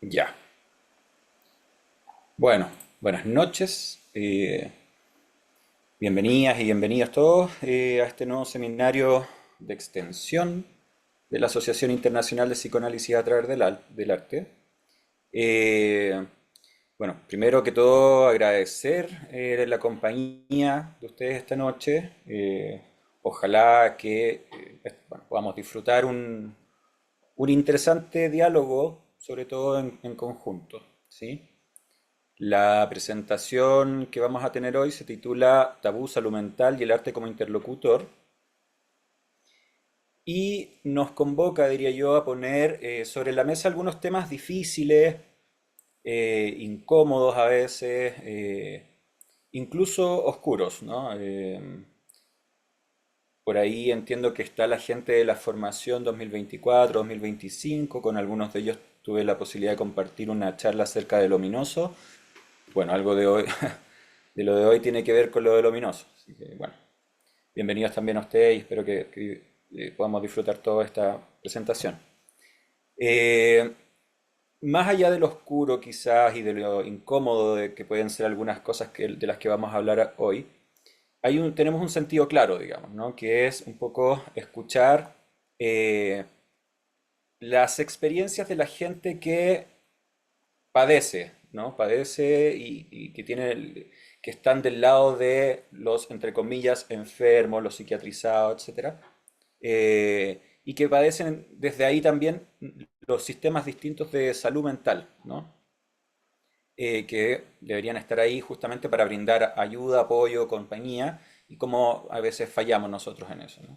Ya. Bueno, buenas noches. Bienvenidas y bienvenidos todos a este nuevo seminario de extensión de la Asociación Internacional de Psicoanálisis a través del arte. Eh, bueno, primero que todo agradecer la compañía de ustedes esta noche. Ojalá que bueno, podamos disfrutar un interesante diálogo, sobre todo en conjunto, ¿sí? La presentación que vamos a tener hoy se titula Tabú, Salud Mental y el arte como interlocutor y nos convoca, diría yo, a poner sobre la mesa algunos temas difíciles, incómodos a veces, incluso oscuros, ¿no? Por ahí entiendo que está la gente de la formación 2024-2025, con algunos de ellos tuve la posibilidad de compartir una charla acerca del ominoso. Bueno, algo de hoy, de lo de hoy tiene que ver con lo del ominoso. Así que, bueno, bienvenidos también a ustedes y espero que podamos disfrutar toda esta presentación. Eh, Más allá de lo oscuro quizás y de lo incómodo de que pueden ser algunas cosas de las que vamos a hablar hoy, tenemos un sentido claro, digamos, ¿no? Que es un poco escuchar eh, las experiencias de la gente que padece, ¿no? Padece y que que están del lado de los, entre comillas, enfermos, los psiquiatrizados, etcétera, y que padecen desde ahí también los sistemas distintos de salud mental, ¿no? Que deberían estar ahí justamente para brindar ayuda, apoyo, compañía, y cómo a veces fallamos nosotros en eso, ¿no?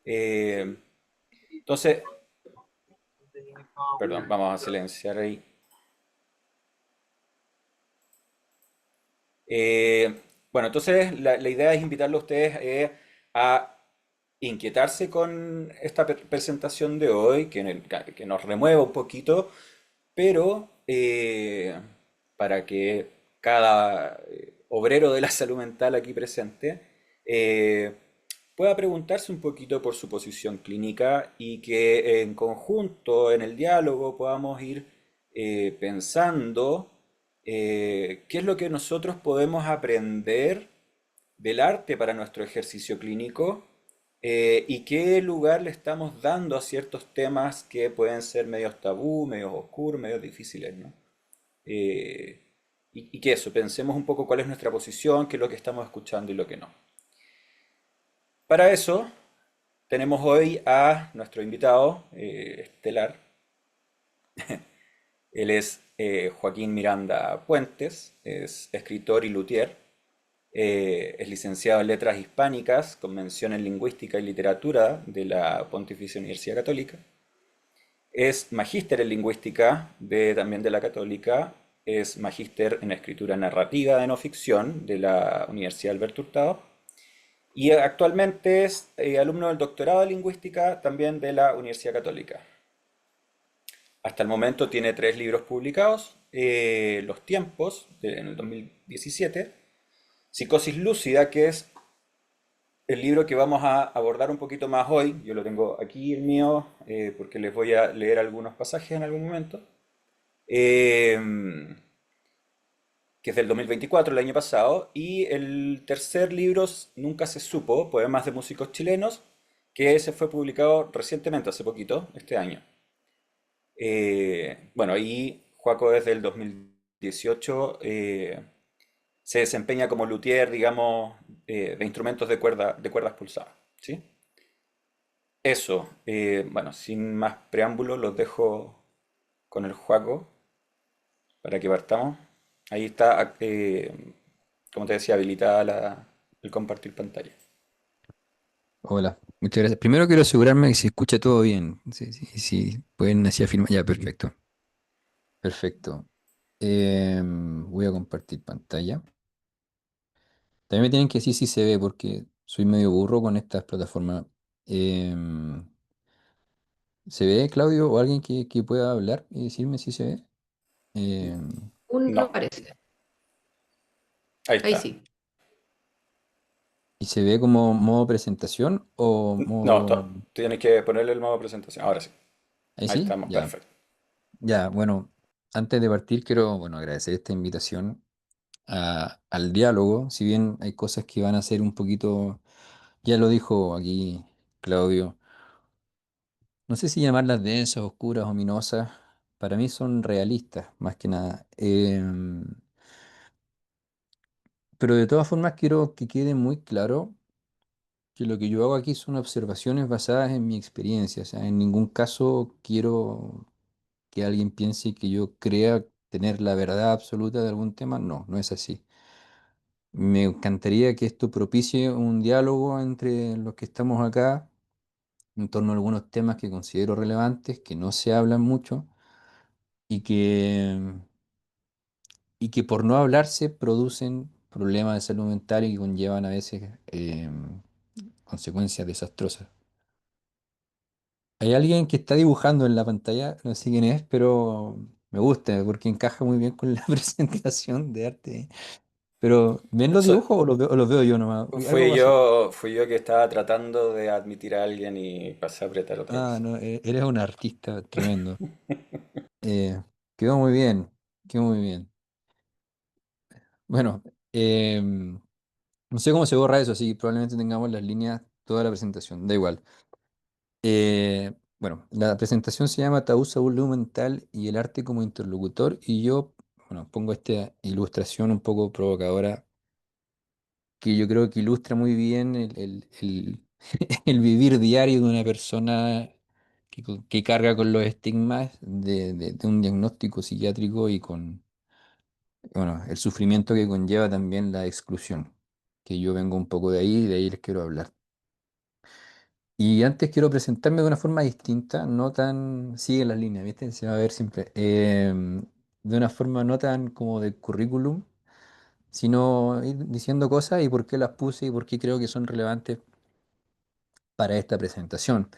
Eh, entonces, perdón, vamos a silenciar ahí. Eh, bueno, entonces la idea es invitarle a ustedes a inquietarse con esta presentación de hoy, que nos remueva un poquito, pero para que cada obrero de la salud mental aquí presente eh, pueda preguntarse un poquito por su posición clínica y que en conjunto, en el diálogo, podamos ir pensando qué es lo que nosotros podemos aprender del arte para nuestro ejercicio clínico y qué lugar le estamos dando a ciertos temas que pueden ser medios tabú, medios oscuros, medios difíciles, ¿no? Eh, y que eso, pensemos un poco cuál es nuestra posición, qué es lo que estamos escuchando y lo que no. Para eso tenemos hoy a nuestro invitado estelar. Él es Joaquín Miranda Puentes, es escritor y luthier. Es licenciado en Letras Hispánicas, con mención en Lingüística y Literatura de la Pontificia Universidad Católica. Es magíster en Lingüística también de la Católica. Es magíster en Escritura Narrativa de No Ficción de la Universidad Alberto Hurtado. Y actualmente es alumno del doctorado de Lingüística también de la Universidad Católica. Hasta el momento tiene tres libros publicados. Los Tiempos, en el 2017. Psicosis Lúcida, que es el libro que vamos a abordar un poquito más hoy. Yo lo tengo aquí, el mío, porque les voy a leer algunos pasajes en algún momento. eh, que es del 2024, el año pasado. Y el tercer libro, Nunca se supo, poemas de músicos chilenos, que se fue publicado recientemente, hace poquito, este año. Bueno, ahí Joaco desde el 2018 se desempeña como luthier, digamos, de instrumentos de cuerdas pulsadas, ¿sí? Eso, bueno, sin más preámbulos, los dejo con el Joaco para que partamos. Ahí está, como te decía, habilitada el compartir pantalla. Hola, muchas gracias. Primero quiero asegurarme que se escucha todo bien. Si pueden así afirmar. Ya, perfecto. Perfecto. Voy a compartir pantalla. También me tienen que decir si se ve porque soy medio burro con estas plataformas. Em, ¿Se ve, Claudio, o alguien que pueda hablar y decirme si se ve? Em, Aún no No, aparece. ahí Ahí está. sí. ¿Y se ve como modo presentación o No, modo... tienes que ponerle el modo presentación. Ahora sí, Ahí ahí sí? estamos, Ya, perfecto. ya, bueno. antes de partir quiero, bueno, agradecer esta invitación al diálogo, si bien hay cosas que van a ser un poquito, ya lo dijo aquí Claudio, no sé si llamarlas densas, oscuras, ominosas, para mí son realistas, más que nada. Pero de todas formas quiero que quede muy claro que lo que yo hago aquí son observaciones basadas en mi experiencia, o sea, en ningún caso quiero que alguien piense que yo crea tener la verdad absoluta de algún tema, no, no es así. Me encantaría que esto propicie un diálogo entre los que estamos acá en torno a algunos temas que considero relevantes, que no se hablan mucho y que por no hablarse producen problemas de salud mental y que conllevan a veces consecuencias desastrosas. Hay alguien que está dibujando en la pantalla, no sé quién es, pero me gusta porque encaja muy bien con la presentación de arte. Pero, ¿ven los So- dibujos o los veo yo nomás? Algo pasó. fui yo que estaba tratando de admitir a alguien y pasé a apretar otra Ah, cosa. no, eres un artista tremendo. Eh, quedó muy bien, quedó muy bien. Bueno, no sé cómo se borra eso, así que probablemente tengamos las líneas toda la presentación, da igual. Bueno, la presentación se llama Tabú, Salud Mental y el arte como interlocutor y yo, bueno, pongo esta ilustración un poco provocadora que yo creo que ilustra muy bien el vivir diario de una persona que carga con los estigmas de un diagnóstico psiquiátrico y con, bueno, el sufrimiento que conlleva también la exclusión, que yo vengo un poco de ahí les quiero hablar. Y antes quiero presentarme de una forma distinta, no tan, sigue las líneas, ¿viste? Se va a ver siempre. De una forma no tan como de currículum, sino ir diciendo cosas y por qué las puse y por qué creo que son relevantes para esta presentación.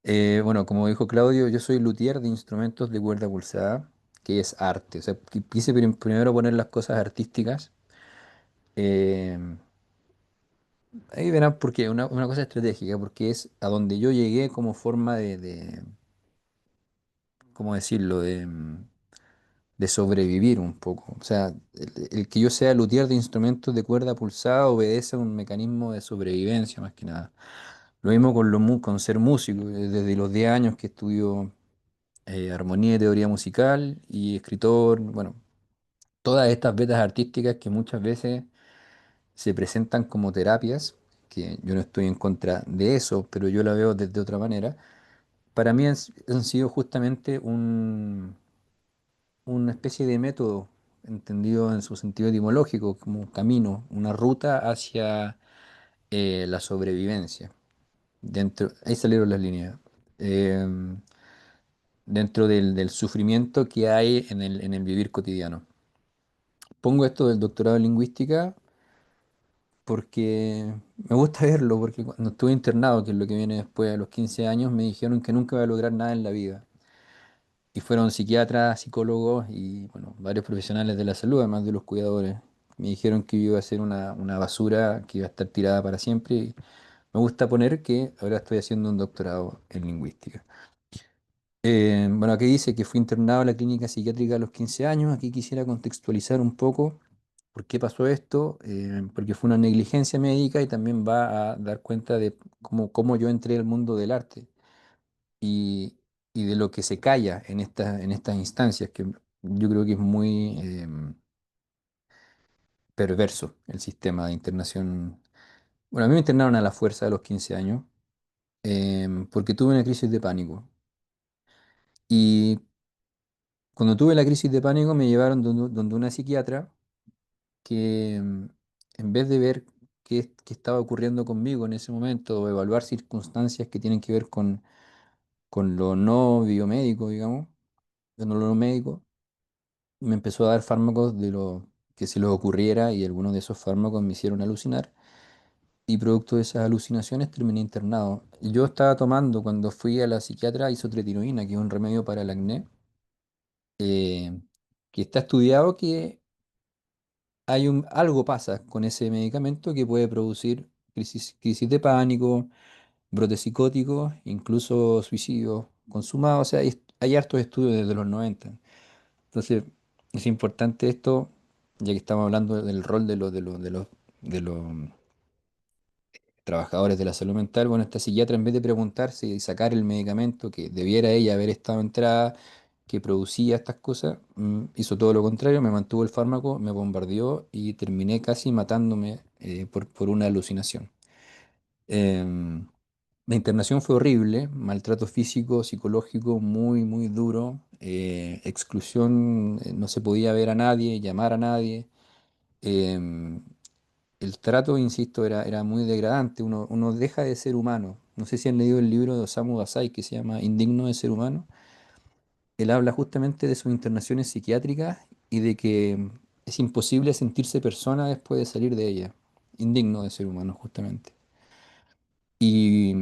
Bueno, como dijo Claudio, yo soy luthier de instrumentos de cuerda pulsada, que es arte. O sea, quise primero poner las cosas artísticas. eh, Ahí verán por qué, una cosa estratégica, porque es a donde yo llegué como forma ¿cómo decirlo? De sobrevivir un poco. O sea, el que yo sea luthier de instrumentos de cuerda pulsada obedece a un mecanismo de sobrevivencia más que nada. Lo mismo con, con ser músico. Desde los 10 años que estudio armonía y teoría musical y escritor, bueno, todas estas vetas artísticas que muchas veces se presentan como terapias, que yo no estoy en contra de eso, pero yo la veo desde otra manera, para mí han sido justamente una especie de método, entendido en su sentido etimológico, como un camino, una ruta hacia la sobrevivencia. Dentro, ahí salieron las líneas. Em, Dentro del sufrimiento que hay en el vivir cotidiano. Pongo esto del doctorado en lingüística porque me gusta verlo, porque cuando estuve internado, que es lo que viene después de los 15 años, me dijeron que nunca iba a lograr nada en la vida. Y fueron psiquiatras, psicólogos y bueno, varios profesionales de la salud, además de los cuidadores. Me dijeron que yo iba a ser una basura, que iba a estar tirada para siempre. Y me gusta poner que ahora estoy haciendo un doctorado en lingüística. Bueno, aquí dice que fui internado en la clínica psiquiátrica a los 15 años. Aquí quisiera contextualizar un poco por qué pasó esto, porque fue una negligencia médica y también va a dar cuenta de cómo yo entré al mundo del arte y, y de lo que se calla en estas instancias, que yo creo que es muy perverso el sistema de internación. Bueno, a mí me internaron a la fuerza a los 15 años porque tuve una crisis de pánico. Y cuando tuve la crisis de pánico me llevaron donde una psiquiatra que en vez de ver qué estaba ocurriendo conmigo en ese momento o evaluar circunstancias que tienen que ver con lo no biomédico, digamos, de lo no médico, me empezó a dar fármacos de lo que se les ocurriera y algunos de esos fármacos me hicieron alucinar y producto de esas alucinaciones terminé internado. Yo estaba tomando cuando fui a la psiquiatra isotretinoína, que es un remedio para el acné, eh, que está estudiado que algo pasa con ese medicamento que puede producir crisis de pánico, brotes psicóticos, incluso suicidios consumados. O sea, hay hartos estudios desde los 90. Entonces, es importante esto, ya que estamos hablando del rol de los trabajadores de la salud mental. Bueno, esta psiquiatra, en vez de preguntarse y sacar el medicamento que debiera ella haber estado entrada, que producía estas cosas, hizo todo lo contrario, me mantuvo el fármaco, me bombardeó y terminé casi matándome por una alucinación. Em, la internación fue horrible, maltrato físico, psicológico muy, muy duro, exclusión, no se podía ver a nadie, llamar a nadie. em, el trato, insisto, era muy degradante, uno deja de ser humano. No sé si han leído el libro de Osamu Dazai que se llama Indigno de ser humano. Él habla justamente de sus internaciones psiquiátricas y de que es imposible sentirse persona después de salir de ella. Indigno de ser humano, justamente. Y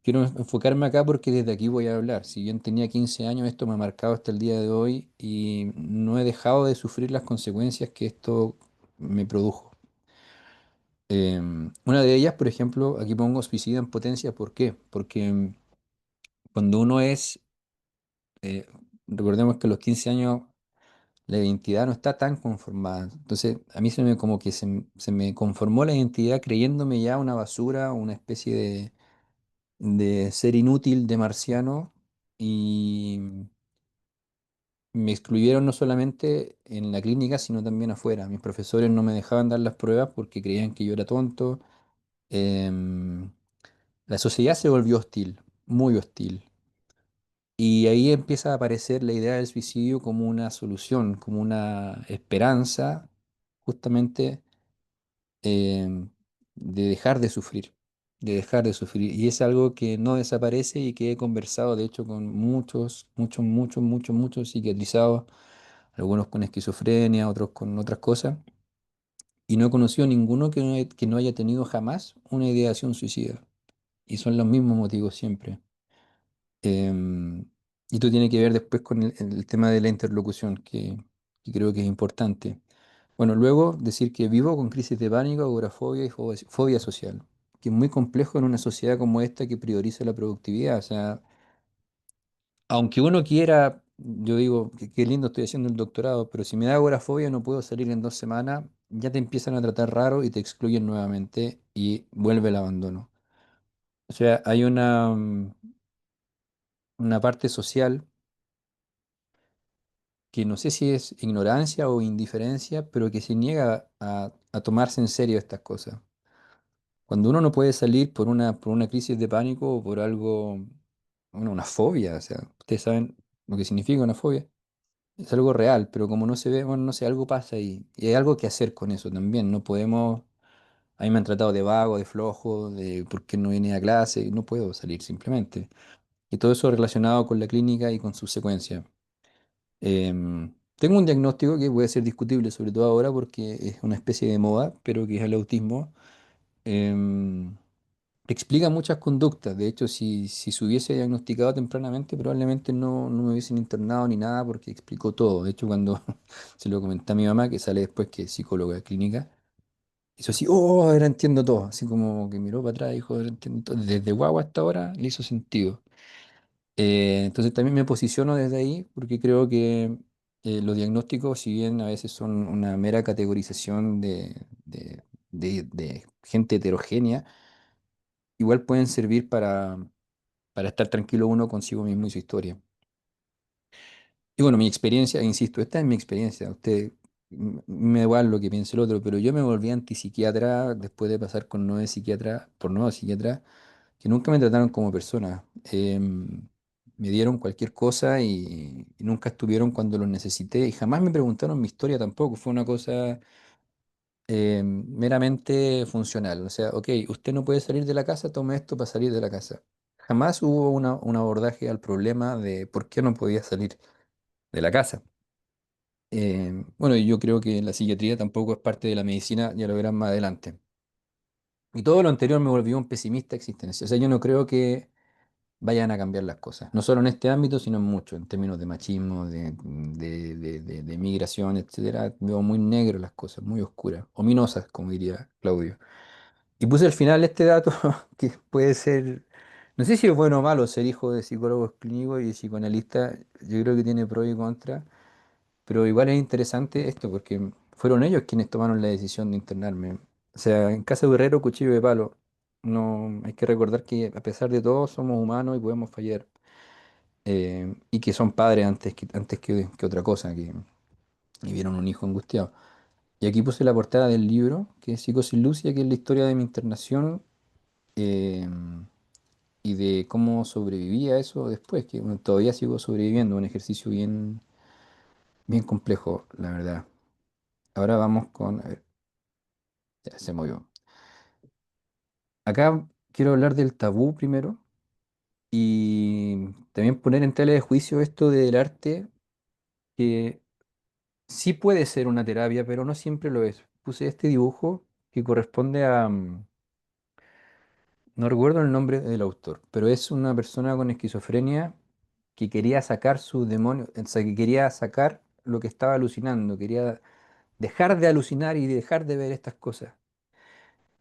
quiero enfocarme acá porque desde aquí voy a hablar. Si bien tenía 15 años, esto me ha marcado hasta el día de hoy y no he dejado de sufrir las consecuencias que esto me produjo. Una de ellas, por ejemplo, aquí pongo suicida en potencia. ¿Por qué? Porque cuando uno eh, recordemos que a los 15 años la identidad no está tan conformada. Entonces, a mí como que se me conformó la identidad creyéndome ya una basura, una especie de ser inútil, de marciano, y me excluyeron no solamente en la clínica, sino también afuera. Mis profesores no me dejaban dar las pruebas porque creían que yo era tonto. Em, la sociedad se volvió hostil, muy hostil. Y ahí empieza a aparecer la idea del suicidio como una solución, como una esperanza, justamente de dejar de sufrir, de dejar de sufrir. Y es algo que no desaparece y que he conversado, de hecho, con muchos, muchos, muchos, muchos, muchos psiquiatrizados, algunos con esquizofrenia, otros con otras cosas, y no he conocido ninguno que no haya tenido jamás una ideación suicida. Y son los mismos motivos siempre. Em, y esto tiene que ver después con el tema de la interlocución, que creo que es importante. Bueno, luego decir que vivo con crisis de pánico, agorafobia y fobia social, que es muy complejo en una sociedad como esta que prioriza la productividad. O sea, aunque uno quiera, yo digo, que qué lindo estoy haciendo el doctorado, pero si me da agorafobia no puedo salir en 2 semanas, ya te empiezan a tratar raro y te excluyen nuevamente y vuelve el abandono. O sea, hay una parte social que no sé si es ignorancia o indiferencia, pero que se niega a tomarse en serio estas cosas. Cuando uno no puede salir por una crisis de pánico o por algo, bueno, una fobia, o sea, ustedes saben lo que significa una fobia, es algo real, pero como no se ve, bueno, no sé, algo pasa y hay algo que hacer con eso también. No podemos, a mí me han tratado de vago, de flojo, de por qué no viene a clase, y no puedo salir simplemente. Y todo eso relacionado con la clínica y con sus secuencias. Tengo un diagnóstico que puede ser discutible, sobre todo ahora porque es una especie de moda, pero que es el autismo. Em, Explica muchas conductas. De hecho, si se hubiese diagnosticado tempranamente, probablemente no me hubiesen internado ni nada porque explicó todo. De hecho, cuando se lo comenté a mi mamá, que sale después que es psicóloga clínica, hizo así, oh, ahora entiendo todo. Así como que miró para atrás y dijo, ahora entiendo todo. Desde guagua hasta ahora le hizo sentido. Entonces también me posiciono desde ahí porque creo que los diagnósticos, si bien a veces son una mera categorización de gente heterogénea, igual pueden servir para estar tranquilo uno consigo mismo y su historia. Y bueno, mi experiencia, insisto, esta es mi experiencia. Usted me da igual lo que piense el otro, pero yo me volví antipsiquiatra después de pasar con nueve psiquiatras, por nueve psiquiatras, que nunca me trataron como persona. Me dieron cualquier cosa y nunca estuvieron cuando los necesité y jamás me preguntaron mi historia tampoco. Fue una cosa meramente funcional. O sea, ok, usted no puede salir de la casa, tome esto para salir de la casa. Jamás hubo un abordaje al problema de por qué no podía salir de la casa. Bueno, y yo creo que la psiquiatría tampoco es parte de la medicina, ya lo verán más adelante. Y todo lo anterior me volvió un pesimista existencial. O sea, yo no creo que vayan a cambiar las cosas, no solo en este ámbito, sino en mucho, en términos de machismo, de migración, etcétera. Veo muy negro las cosas, muy oscuras, ominosas, como diría Claudio. Y puse al final este dato que puede ser, no sé si es bueno o malo ser hijo de psicólogos clínicos y psicoanalista, yo creo que tiene pros y contras. Pero igual es interesante esto porque fueron ellos quienes tomaron la decisión de internarme. O sea, en casa de Herrero, cuchillo de palo. No, hay que recordar que a pesar de todo somos humanos y podemos fallar. Y que son padres antes que otra cosa, que y vieron un hijo angustiado. Y aquí puse la portada del libro, que es Psicosis Lucia, que es la historia de mi internación eh, y de cómo sobreviví a eso después, que bueno, todavía sigo sobreviviendo, un ejercicio bien complejo, la verdad. Ahora vamos con... A ver, ya se movió. Acá quiero hablar del tabú primero y también poner en tela de juicio esto del arte, que sí puede ser una terapia, pero no siempre lo es. Puse este dibujo que corresponde a... no recuerdo el nombre del autor, pero es una persona con esquizofrenia que quería sacar su demonio, o sea, que quería sacar lo que estaba alucinando, quería dejar de alucinar y dejar de ver estas cosas.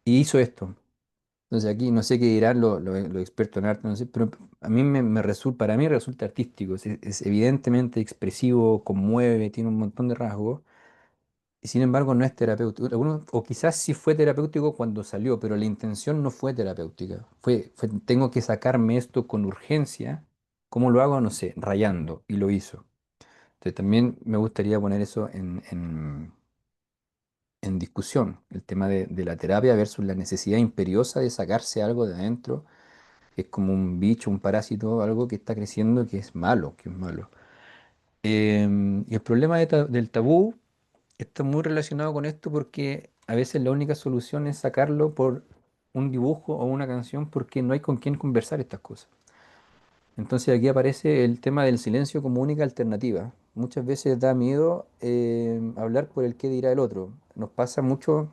Y hizo esto. Entonces aquí no sé qué dirán los expertos en arte, no sé, pero a mí me resulta, para mí resulta artístico, es evidentemente expresivo, conmueve, tiene un montón de rasgos, y sin embargo no es terapéutico. O quizás sí fue terapéutico cuando salió, pero la intención no fue terapéutica. Tengo que sacarme esto con urgencia. ¿Cómo lo hago? No sé, rayando, y lo hizo. Entonces también me gustaría poner eso en discusión, el tema de la terapia versus la necesidad imperiosa de sacarse algo de adentro es como un bicho, un parásito, algo que está creciendo que es malo, que es malo. Y el problema del tabú está muy relacionado con esto porque a veces la única solución es sacarlo por un dibujo o una canción porque no hay con quién conversar estas cosas. Entonces aquí aparece el tema del silencio como única alternativa. Muchas veces da miedo hablar por el qué dirá el otro. Nos pasa mucho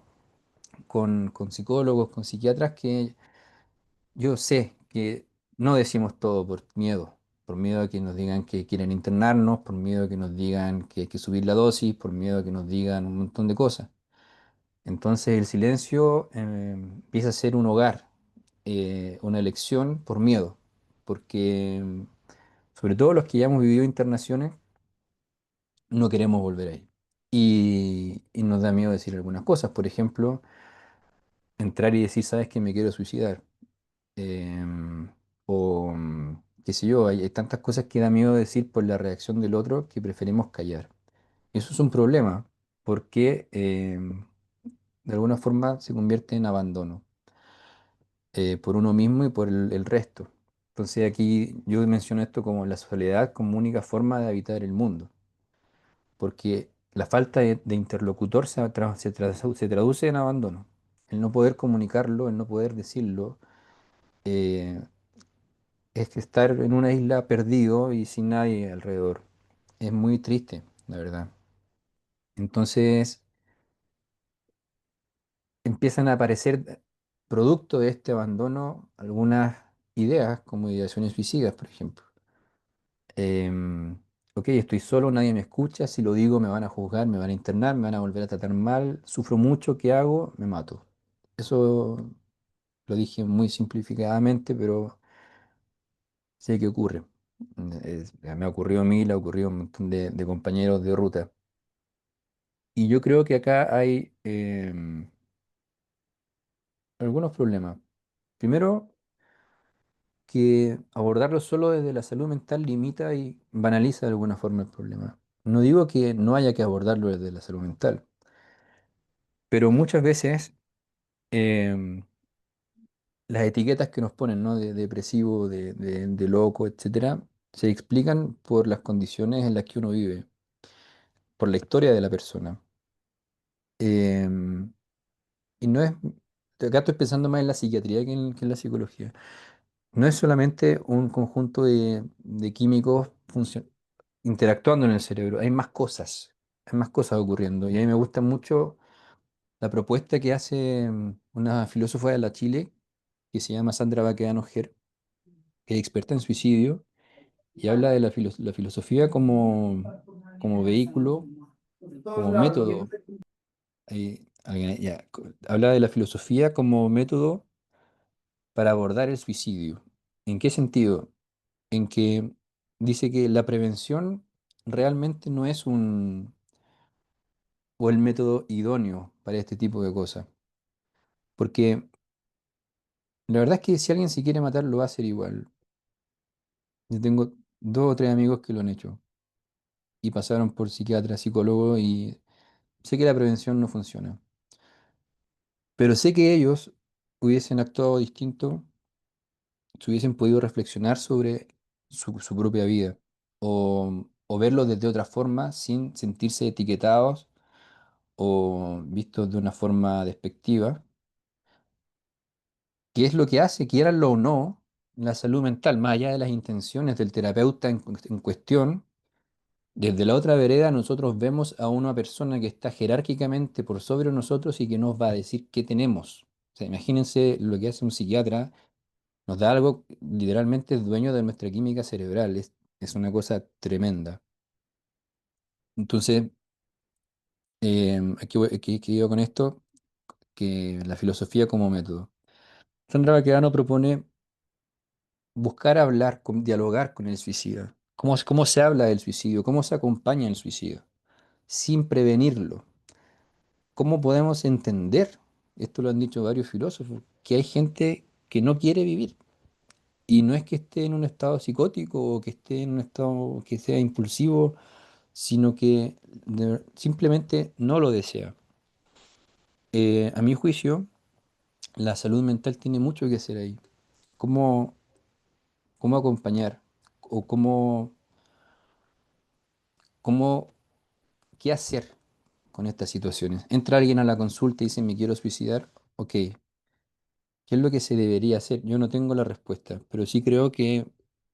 con psicólogos, con psiquiatras que yo sé que no decimos todo por miedo a que nos digan que quieren internarnos, por miedo a que nos digan que hay que subir la dosis, por miedo a que nos digan un montón de cosas. Entonces el silencio empieza a ser un hogar, una elección por miedo, porque sobre todo los que ya hemos vivido internaciones, no queremos volver ahí. Y nos da miedo decir algunas cosas, por ejemplo, entrar y decir, sabes que me quiero suicidar. em, o qué sé yo, hay tantas cosas que da miedo decir por la reacción del otro que preferimos callar. Eso es un problema porque de alguna forma se convierte en abandono por uno mismo y por el resto. Entonces aquí yo menciono esto como la soledad como única forma de habitar el mundo, porque la falta de interlocutor se traduce en abandono. El no poder comunicarlo, el no poder decirlo, eh, es que estar en una isla perdido y sin nadie alrededor. Es muy triste, la verdad. Entonces empiezan a aparecer, producto de este abandono, algunas ideas, como ideaciones suicidas, por ejemplo. Em, ok, estoy solo, nadie me escucha, si lo digo me van a juzgar, me van a internar, me van a volver a tratar mal, sufro mucho, ¿qué hago? Me mato. Eso lo dije muy simplificadamente, pero sé que ocurre. Me ha ocurrido a mí, le ha ocurrido a un montón de compañeros de ruta. Y yo creo que acá hay algunos problemas. Primero, que abordarlo solo desde la salud mental limita y banaliza de alguna forma el problema. No digo que no haya que abordarlo desde la salud mental, pero muchas veces em, las etiquetas que nos ponen, ¿no? De depresivo, de loco, etcétera, se explican por las condiciones en las que uno vive, por la historia de la persona. Em, y no es, acá estoy pensando más en la psiquiatría que en la psicología. No es solamente un conjunto de químicos interactuando en el cerebro, hay más cosas ocurriendo. Y a mí me gusta mucho la propuesta que hace una filósofa de la Chile que se llama Sandra Baqueano Ger, que es experta en suicidio y habla de la filosofía como vehículo, como método. Habla de la filosofía como método para abordar el suicidio. ¿En qué sentido? En que dice que la prevención realmente no es o el método idóneo para este tipo de cosas. Porque la verdad es que si alguien se quiere matar, lo va a hacer igual. Yo tengo dos o tres amigos que lo han hecho y pasaron por psiquiatra, psicólogo y sé que la prevención no funciona. Pero sé que ellos hubiesen actuado distinto si hubiesen podido reflexionar sobre su propia vida o verlo desde otra forma sin sentirse etiquetados o vistos de una forma despectiva, que es lo que hace, quieranlo o no, la salud mental, más allá de las intenciones del terapeuta en cuestión. Desde la otra vereda nosotros vemos a una persona que está jerárquicamente por sobre nosotros y que nos va a decir qué tenemos. O sea, imagínense lo que hace un psiquiatra, nos da algo, literalmente es dueño de nuestra química cerebral, es una cosa tremenda. Entonces, aquí iba con esto, que la filosofía como método. Sandra Baquedano propone buscar hablar, dialogar con el suicida. ¿Cómo se habla del suicidio? ¿Cómo se acompaña el suicidio? Sin prevenirlo. ¿Cómo podemos entender, esto lo han dicho varios filósofos, que hay gente que no quiere vivir? Y no es que esté en un estado psicótico o que esté en un estado que sea impulsivo, sino que simplemente no lo desea. A mi juicio, la salud mental tiene mucho que hacer ahí. ¿Cómo, cómo acompañar? ¿O cómo, qué hacer con estas situaciones? Entra alguien a la consulta y dice, me quiero suicidar. Ok, ¿qué es lo que se debería hacer? Yo no tengo la respuesta, pero sí creo que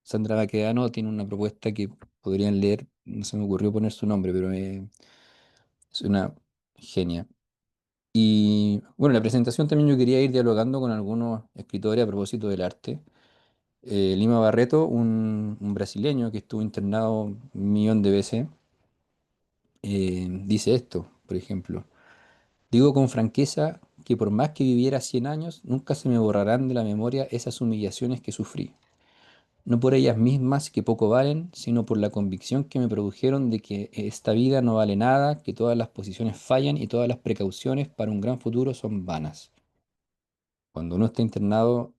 Sandra Baquedano tiene una propuesta que podrían leer. No se me ocurrió poner su nombre, pero es una genia. Y bueno, la presentación también yo quería ir dialogando con algunos escritores a propósito del arte. Lima Barreto, un brasileño que estuvo internado 1 millón de veces, dice esto, por ejemplo. Digo con franqueza que por más que viviera 100 años, nunca se me borrarán de la memoria esas humillaciones que sufrí. No por ellas mismas que poco valen, sino por la convicción que me produjeron de que esta vida no vale nada, que todas las posiciones fallan y todas las precauciones para un gran futuro son vanas. Cuando uno está internado,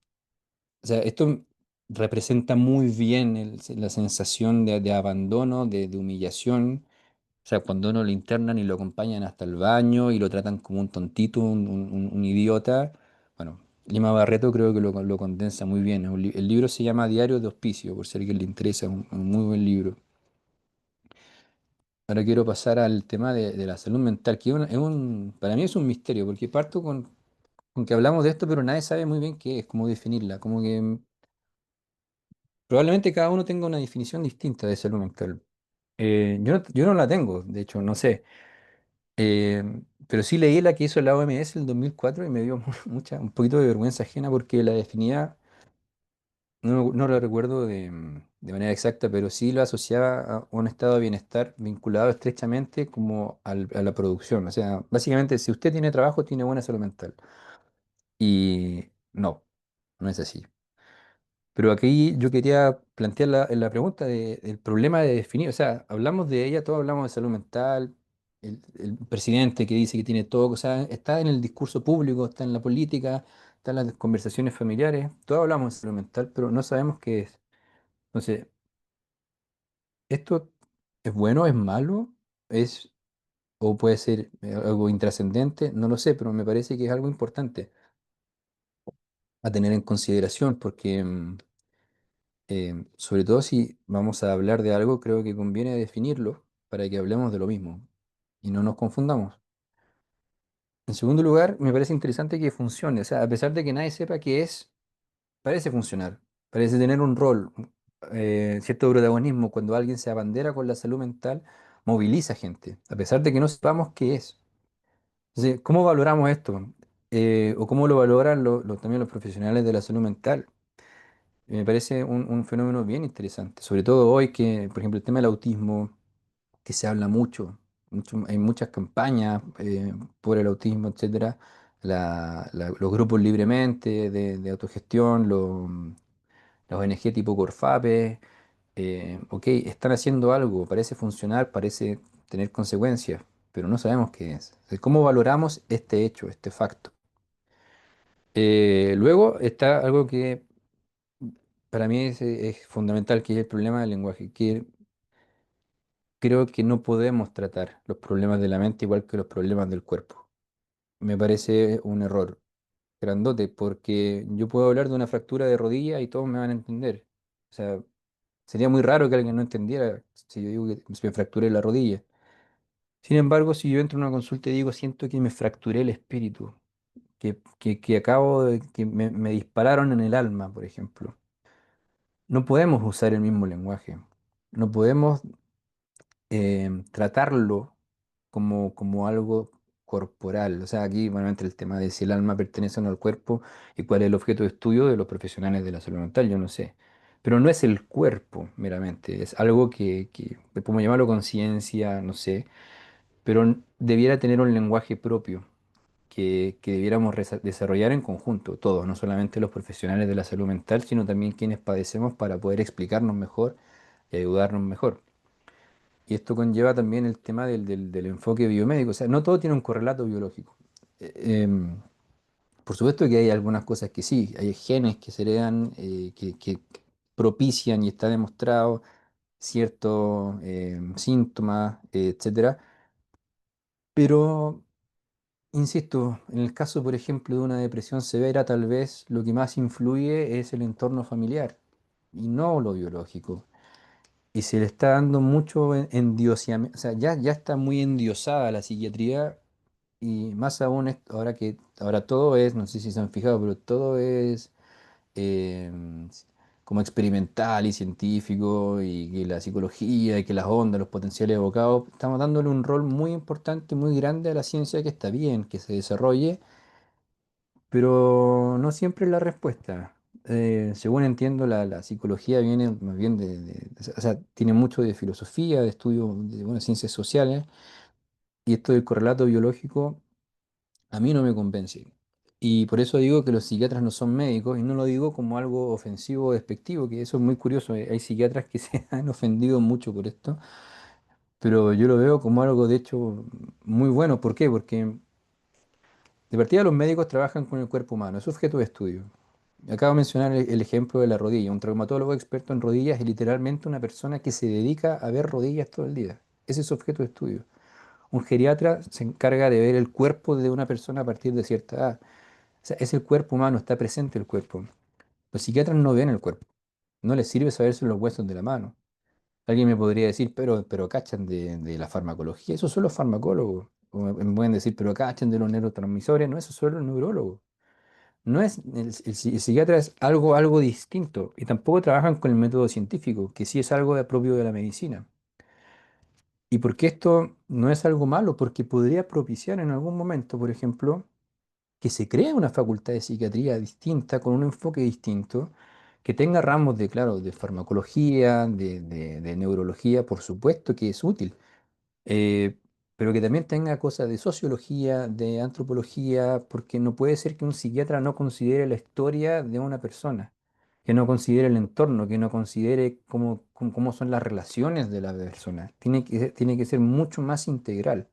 o sea, esto representa muy bien la sensación de abandono, de humillación. O sea, cuando uno lo internan y lo acompañan hasta el baño y lo tratan como un tontito, un idiota. Bueno, Lima Barreto creo que lo condensa muy bien. El libro se llama Diario de Hospicio, por si a alguien le interesa, un muy buen libro. Ahora quiero pasar al tema de la salud mental, que para mí es un misterio, porque parto con que hablamos de esto, pero nadie sabe muy bien qué es, cómo definirla. Como que probablemente cada uno tenga una definición distinta de salud mental. Yo no la tengo, de hecho, no sé. Eh, pero sí leí la que hizo la OMS el 2004 y me dio un poquito de vergüenza ajena porque la definía, no lo recuerdo de manera exacta, pero sí lo asociaba a un estado de bienestar vinculado estrechamente como a la producción. O sea, básicamente, si usted tiene trabajo, tiene buena salud mental. Y no es así. Pero aquí yo quería plantear la pregunta del problema de definir, o sea, hablamos de ella, todos hablamos de salud mental, el presidente que dice que tiene todo, o sea, está en el discurso público, está en la política, está en las conversaciones familiares, todos hablamos de salud mental, pero no sabemos qué es. Entonces, ¿esto es bueno, es malo, es o puede ser algo intrascendente? No lo sé, pero me parece que es algo importante a tener en consideración porque... sobre todo si vamos a hablar de algo, creo que conviene definirlo para que hablemos de lo mismo y no nos confundamos. En segundo lugar, me parece interesante que funcione, o sea, a pesar de que nadie sepa qué es, parece funcionar, parece tener un rol, cierto protagonismo. Cuando alguien se abandera con la salud mental, moviliza gente, a pesar de que no sepamos qué es. Entonces, ¿cómo valoramos esto? ¿O cómo lo valoran también los profesionales de la salud mental? Me parece un fenómeno bien interesante, sobre todo hoy que, por ejemplo, el tema del autismo, que se habla mucho, hay muchas campañas por el autismo, etcétera, los grupos libremente de autogestión, las ONG tipo Corfape, Ok, están haciendo algo, parece funcionar, parece tener consecuencias, pero no sabemos qué es. O sea, ¿cómo valoramos este hecho, este facto? Luego está algo que para mí es fundamental, que es el problema del lenguaje, que creo que no podemos tratar los problemas de la mente igual que los problemas del cuerpo. Me parece un error grandote, porque yo puedo hablar de una fractura de rodilla y todos me van a entender. O sea, sería muy raro que alguien no entendiera si yo digo que me fracturé la rodilla. Sin embargo, si yo entro a una consulta y digo, siento que me fracturé el espíritu, que acabo de, que me dispararon en el alma, por ejemplo, no podemos usar el mismo lenguaje. No podemos tratarlo como algo corporal. O sea, aquí, bueno, entra el tema de si el alma pertenece o no al cuerpo y cuál es el objeto de estudio de los profesionales de la salud mental, yo no sé. Pero no es el cuerpo meramente, es algo que podemos llamarlo conciencia, no sé, pero debiera tener un lenguaje propio que debiéramos desarrollar en conjunto, todos, no solamente los profesionales de la salud mental, sino también quienes padecemos para poder explicarnos mejor y ayudarnos mejor. Y esto conlleva también el tema del enfoque biomédico. O sea, no todo tiene un correlato biológico. Eh, em, por supuesto que hay algunas cosas que sí, hay genes que se heredan, que propician y está demostrado ciertos síntomas, etcétera. Pero, insisto, en el caso, por ejemplo, de una depresión severa, tal vez lo que más influye es el entorno familiar y no lo biológico. Y se le está dando mucho endiosamiento, o sea, ya está muy endiosada la psiquiatría y más aún ahora que ahora todo es, no sé si se han fijado, pero todo es eh, como experimental y científico y que la psicología y que las ondas, los potenciales evocados, estamos dándole un rol muy importante, muy grande a la ciencia que está bien, que se desarrolle, pero no siempre es la respuesta. Según entiendo, la psicología viene más bien o sea, tiene mucho de filosofía, de estudio de bueno, ciencias sociales, y esto del correlato biológico a mí no me convence. Y por eso digo que los psiquiatras no son médicos, y no lo digo como algo ofensivo o despectivo, que eso es muy curioso. Hay psiquiatras que se han ofendido mucho por esto, pero yo lo veo como algo de hecho muy bueno. ¿Por qué? Porque de partida los médicos trabajan con el cuerpo humano, es objeto de estudio. Acabo de mencionar el ejemplo de la rodilla. Un traumatólogo experto en rodillas es literalmente una persona que se dedica a ver rodillas todo el día. Ese es su objeto de estudio. Un geriatra se encarga de ver el cuerpo de una persona a partir de cierta edad. O sea, es el cuerpo humano, está presente el cuerpo. Los psiquiatras no ven el cuerpo. No les sirve saberse los huesos de la mano. Alguien me podría decir, pero cachan de la farmacología. Esos son los farmacólogos. O me pueden decir, pero cachan de los neurotransmisores. No, esos son los neurólogos. No es, el psiquiatra es algo distinto y tampoco trabajan con el método científico, que sí es algo propio de la medicina. ¿Y por qué esto no es algo malo? Porque podría propiciar en algún momento, por ejemplo, que se cree una facultad de psiquiatría distinta, con un enfoque distinto, que tenga ramos de, claro, de farmacología, de neurología, por supuesto que es útil, eh, pero que también tenga cosas de sociología, de antropología, porque no puede ser que un psiquiatra no considere la historia de una persona, que no considere el entorno, que no considere cómo son las relaciones de la persona. Tiene que ser mucho más integral.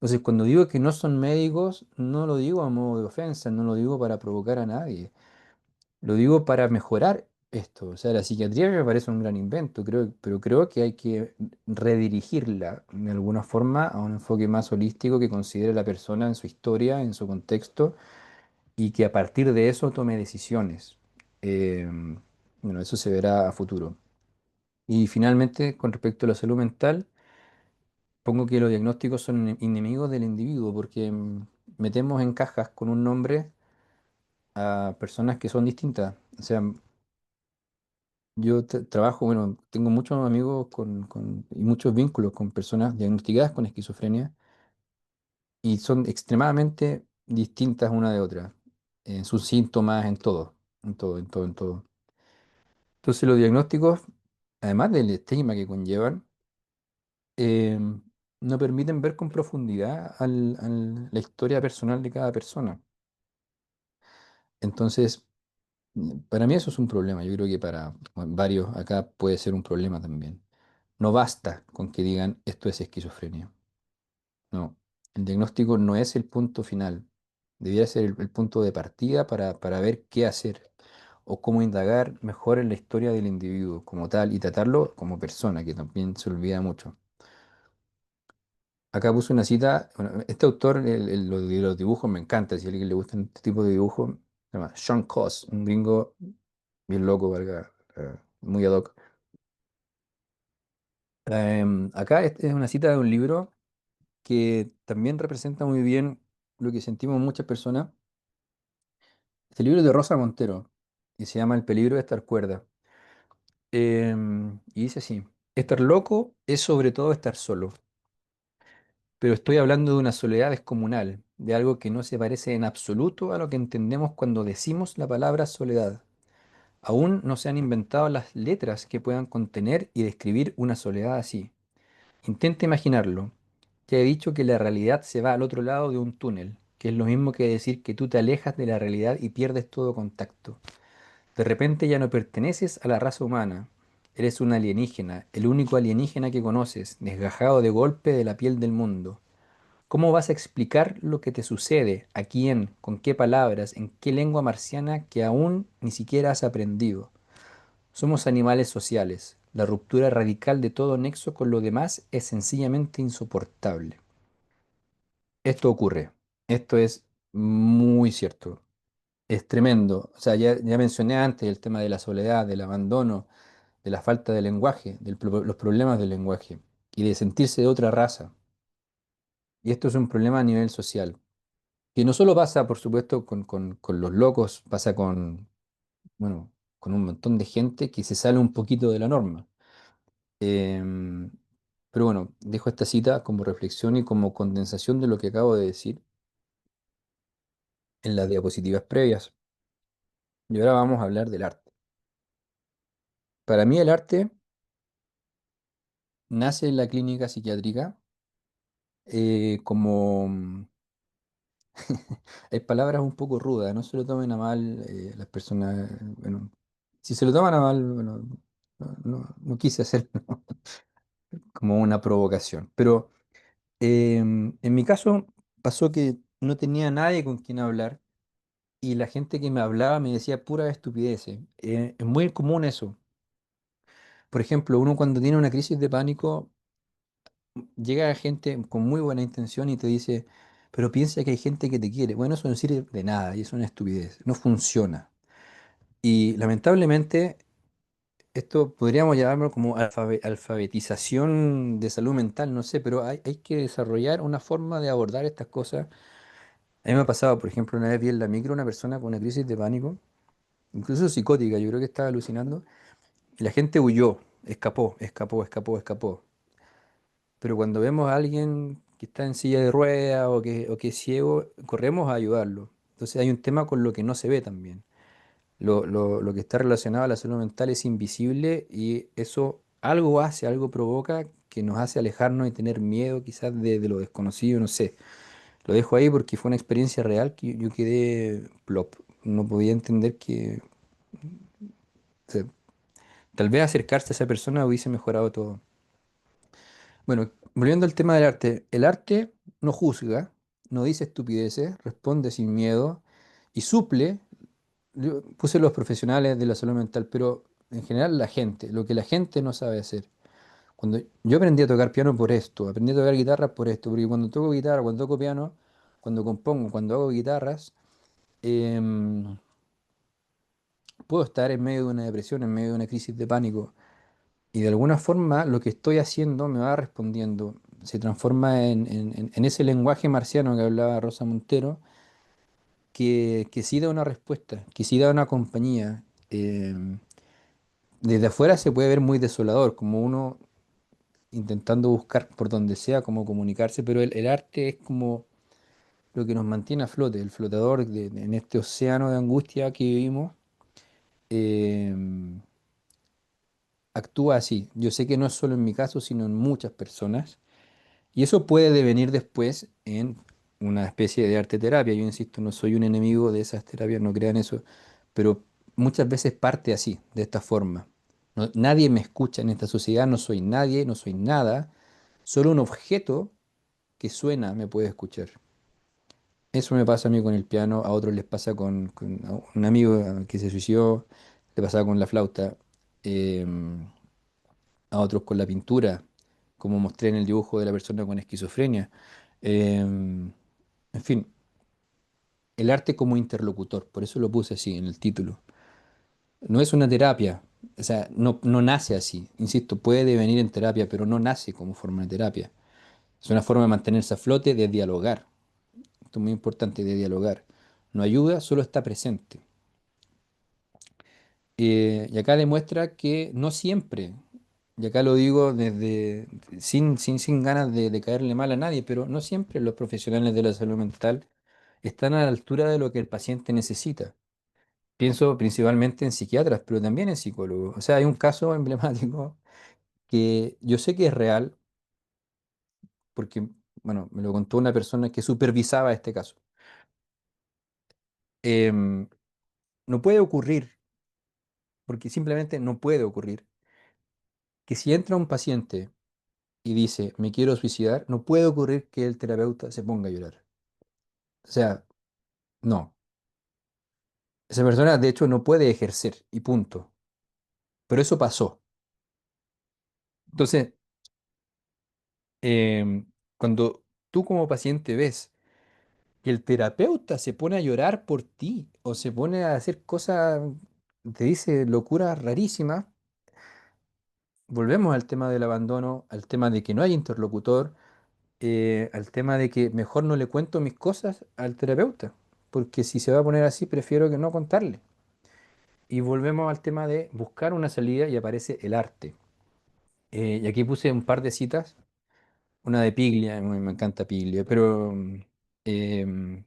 Entonces, cuando digo que no son médicos, no lo digo a modo de ofensa, no lo digo para provocar a nadie, lo digo para mejorar esto. O sea, la psiquiatría me parece un gran invento, pero creo que hay que redirigirla de alguna forma a un enfoque más holístico que considere a la persona en su historia, en su contexto, y que a partir de eso tome decisiones. Bueno, eso se verá a futuro. Y finalmente, con respecto a la salud mental, pongo que los diagnósticos son enemigos del individuo porque metemos en cajas con un nombre a personas que son distintas. O sea, yo trabajo, bueno, tengo muchos amigos y muchos vínculos con personas diagnosticadas con esquizofrenia y son extremadamente distintas una de otra en sus síntomas, en todo, en todo, en todo, en todo. Entonces los diagnósticos, además del estigma que conllevan, no permiten ver con profundidad la historia personal de cada persona. Entonces, Para mí eso es un problema. Yo creo que para bueno, varios acá puede ser un problema también. No basta con que digan esto es esquizofrenia. No, el diagnóstico no es el punto final. Debería ser el punto de partida para ver qué hacer o cómo indagar mejor en la historia del individuo como tal y tratarlo como persona, que también se olvida mucho. Acá puse una cita, bueno, este autor, lo de los dibujos me encanta, si a alguien le gustan este tipo de dibujos, se llama Sean Coss, un gringo bien loco, valga, muy ad hoc. Acá es una cita de un libro que también representa muy bien lo que sentimos muchas personas. Este libro es de Rosa Montero y se llama El peligro de estar cuerda. Y dice así, estar loco es sobre todo estar solo, pero estoy hablando de una soledad descomunal, de algo que no se parece en absoluto a lo que entendemos cuando decimos la palabra soledad. Aún no se han inventado las letras que puedan contener y describir una soledad así. Intenta imaginarlo. Te he dicho que la realidad se va al otro lado de un túnel, que es lo mismo que decir que tú te alejas de la realidad y pierdes todo contacto. De repente ya no perteneces a la raza humana. Eres un alienígena, el único alienígena que conoces, desgajado de golpe de la piel del mundo. ¿Cómo vas a explicar lo que te sucede? ¿A quién? ¿Con qué palabras? ¿En qué lengua marciana que aún ni siquiera has aprendido? Somos animales sociales. La ruptura radical de todo nexo con lo demás es sencillamente insoportable. Esto ocurre. Esto es muy cierto. Es tremendo. O sea, ya mencioné antes el tema de la soledad, del abandono, de la falta de lenguaje, los problemas del lenguaje y de sentirse de otra raza. Y esto es un problema a nivel social, que no solo pasa, por supuesto, con los locos, pasa bueno, con un montón de gente que se sale un poquito de la norma. Em, pero bueno, dejo esta cita como reflexión y como condensación de lo que acabo de decir en las diapositivas previas. Y ahora vamos a hablar del arte. Para mí el arte nace en la clínica psiquiátrica como... hay palabras un poco rudas, no se lo tomen a mal las personas, bueno, si se lo toman a mal, bueno, no quise hacer como una provocación, pero en mi caso pasó que no tenía nadie con quien hablar y la gente que me hablaba me decía pura estupideces. Es muy común eso. Por ejemplo, uno cuando tiene una crisis de pánico, llega gente con muy buena intención y te dice, pero piensa que hay gente que te quiere. Bueno, eso no sirve de nada y es una estupidez, no funciona. Y lamentablemente, esto podríamos llamarlo como alfabetización de salud mental, no sé, pero hay que desarrollar una forma de abordar estas cosas. A mí me ha pasado, por ejemplo, una vez vi en la micro una persona con una crisis de pánico, incluso psicótica, yo creo que estaba alucinando, y la gente huyó, escapó. Pero cuando vemos a alguien que está en silla de ruedas o que es ciego, corremos a ayudarlo. Entonces hay un tema con lo que no se ve también. Lo que está relacionado a la salud mental es invisible y eso algo hace, algo provoca que nos hace alejarnos y tener miedo quizás de lo desconocido, no sé. Lo dejo ahí porque fue una experiencia real que yo quedé plop. No podía entender que o sea, tal vez acercarse a esa persona hubiese mejorado todo. Bueno, volviendo al tema del arte, el arte no juzga, no dice estupideces, responde sin miedo y suple. Yo puse los profesionales de la salud mental, pero en general la gente, lo que la gente no sabe hacer. Cuando yo aprendí a tocar piano por esto, aprendí a tocar guitarra por esto, porque cuando toco guitarra, cuando toco piano, cuando compongo, cuando hago guitarras, em, puedo estar en medio de una depresión, en medio de una crisis de pánico, y de alguna forma lo que estoy haciendo me va respondiendo, se transforma en ese lenguaje marciano que hablaba Rosa Montero, que sí da una respuesta, que sí da una compañía. Desde afuera se puede ver muy desolador, como uno intentando buscar por donde sea cómo comunicarse, pero el arte es como lo que nos mantiene a flote, el flotador en este océano de angustia que vivimos. eh, Actúa así. Yo sé que no es solo en mi caso, sino en muchas personas. Y eso puede devenir después en una especie de arte terapia. Yo insisto, no soy un enemigo de esas terapias, no crean eso. Pero muchas veces parte así, de esta forma. Nadie me escucha en esta sociedad, no soy nadie, no soy nada, solo un objeto que suena me puede escuchar. Eso me pasa a mí con el piano, a otros les pasa con a un amigo que se suicidó, le pasaba con la flauta, em, a otros con la pintura, como mostré en el dibujo de la persona con esquizofrenia. Em, en fin, el arte como interlocutor, por eso lo puse así en el título. No es una terapia, o sea, no nace así. Insisto, puede devenir en terapia, pero no nace como forma de terapia. Es una forma de mantenerse a flote, de dialogar. Esto es muy importante, de dialogar. No ayuda, solo está presente. Y acá demuestra que no siempre, y acá lo digo desde sin ganas de caerle mal a nadie, pero no siempre los profesionales de la salud mental están a la altura de lo que el paciente necesita. Pienso principalmente en psiquiatras, pero también en psicólogos. O sea, hay un caso emblemático que yo sé que es real, porque, bueno, me lo contó una persona que supervisaba este caso. Em, no puede ocurrir, porque simplemente no puede ocurrir, que si entra un paciente y dice, me quiero suicidar, no puede ocurrir que el terapeuta se ponga a llorar. O sea, no. Esa persona, de hecho, no puede ejercer y punto. Pero eso pasó. Entonces, cuando tú como paciente ves que el terapeuta se pone a llorar por ti o se pone a hacer cosas, te dice locuras rarísimas, volvemos al tema del abandono, al tema de que no hay interlocutor, al tema de que mejor no le cuento mis cosas al terapeuta, porque si se va a poner así, prefiero que no contarle. Y volvemos al tema de buscar una salida y aparece el arte. Y aquí puse un par de citas, una de Piglia, me encanta Piglia, pero em,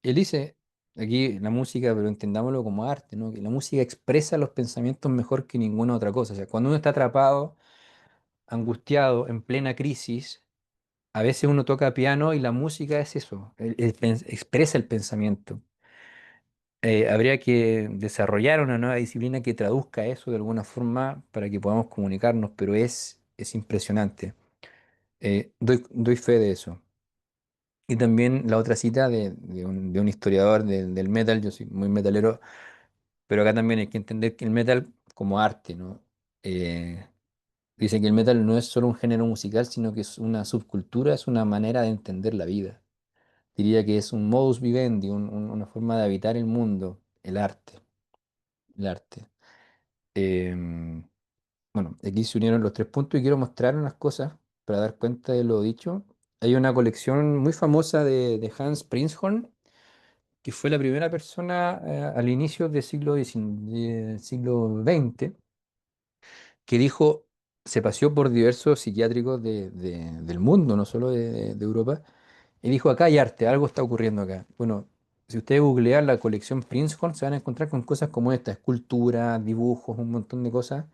él dice, aquí la música, pero entendámoslo como arte, ¿no? Que la música expresa los pensamientos mejor que ninguna otra cosa. O sea, cuando uno está atrapado, angustiado, en plena crisis, a veces uno toca piano y la música es eso, expresa el pensamiento. Habría que desarrollar una nueva disciplina que traduzca eso de alguna forma para que podamos comunicarnos, pero es impresionante. Doy fe de eso. Y también la otra cita de un historiador del metal, yo soy muy metalero, pero acá también hay que entender que el metal como arte, ¿no? Eh, dice que el metal no es solo un género musical, sino que es una subcultura, es una manera de entender la vida. Diría que es un modus vivendi, una forma de habitar el mundo, el arte, el arte. Em, bueno, aquí se unieron los tres puntos y quiero mostrar unas cosas para dar cuenta de lo dicho. Hay una colección muy famosa de Hans Prinzhorn, que fue la primera persona al inicio del del siglo XX que dijo, se paseó por diversos psiquiátricos del mundo, no solo de Europa, y dijo, acá hay arte, algo está ocurriendo acá. Bueno, si ustedes googlean la colección Prinzhorn, se van a encontrar con cosas como esta, esculturas, dibujos, un montón de cosas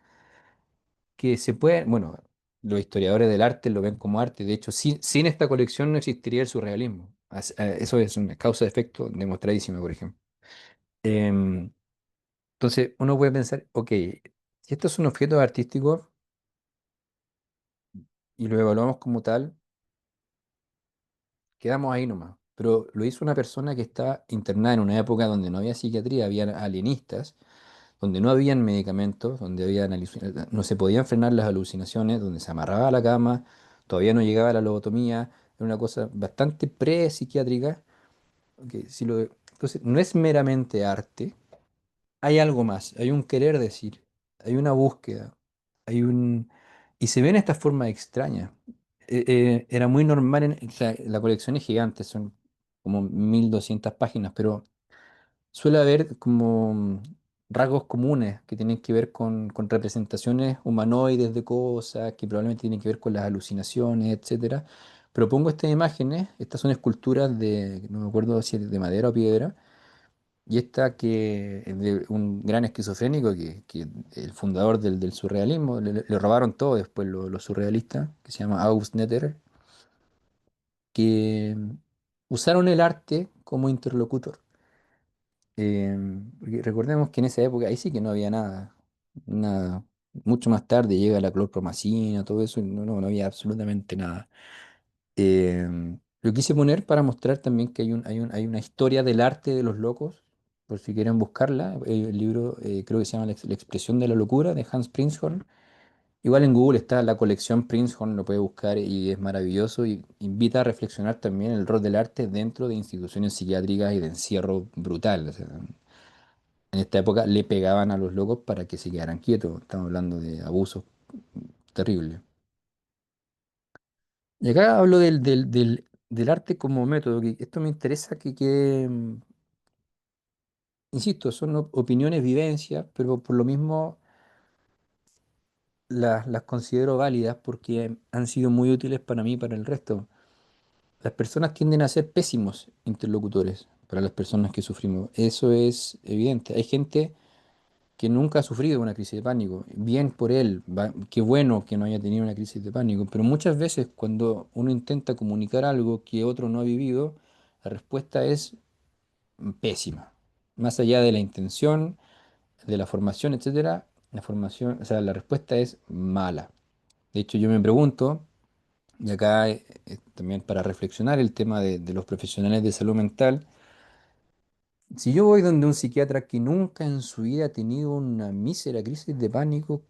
que se pueden, bueno, los historiadores del arte lo ven como arte, de hecho, sin esta colección no existiría el surrealismo. Eso es una causa de efecto demostradísima, por ejemplo. Em, entonces, uno puede pensar, ok, si esto es un objeto artístico y lo evaluamos como tal, quedamos ahí nomás. Pero lo hizo una persona que está internada en una época donde no había psiquiatría, había alienistas, donde no habían medicamentos, donde no se podían frenar las alucinaciones, donde se amarraba a la cama, todavía no llegaba la lobotomía, era una cosa bastante pre-psiquiátrica. Entonces, no es meramente arte, hay algo más, hay un querer decir, hay una búsqueda, y se ven estas formas extrañas. Era muy normal, o sea, la colección es gigante, son como 1200 páginas, pero suele haber como rasgos comunes que tienen que ver con representaciones humanoides de cosas, que probablemente tienen que ver con las alucinaciones, etcétera. Pero pongo estas imágenes, estas son esculturas no me acuerdo si es de madera o piedra, y esta que es de un gran esquizofrénico, que el fundador del surrealismo, le robaron todo después los surrealistas, que se llama August Netterer, que usaron el arte como interlocutor. Porque recordemos que en esa época ahí sí que no había nada, nada. Mucho más tarde llega la clorpromacina, todo eso, y no había absolutamente nada. Lo quise poner para mostrar también que hay una historia del arte de los locos, por si quieren buscarla. El libro creo que se llama La expresión de la locura de Hans Prinzhorn. Igual en Google está la colección Prinzhorn, lo puede buscar y es maravilloso y invita a reflexionar también el rol del arte dentro de instituciones psiquiátricas y de encierro brutal. O sea, en esta época le pegaban a los locos para que se quedaran quietos. Estamos hablando de abusos terribles. Y acá hablo del arte como método, que esto me interesa que quede, insisto, son opiniones, vivencias, pero por lo mismo las considero válidas porque han sido muy útiles para mí y para el resto. Las personas tienden a ser pésimos interlocutores para las personas que sufrimos. Eso es evidente. Hay gente que nunca ha sufrido una crisis de pánico. Bien por él, qué bueno que no haya tenido una crisis de pánico, pero muchas veces cuando uno intenta comunicar algo que otro no ha vivido, la respuesta es pésima. Más allá de la intención, de la formación, etcétera, la formación, o sea, la respuesta es mala. De hecho, yo me pregunto, y acá también para reflexionar el tema de los profesionales de salud mental, si yo voy donde un psiquiatra que nunca en su vida ha tenido una mísera crisis de pánico,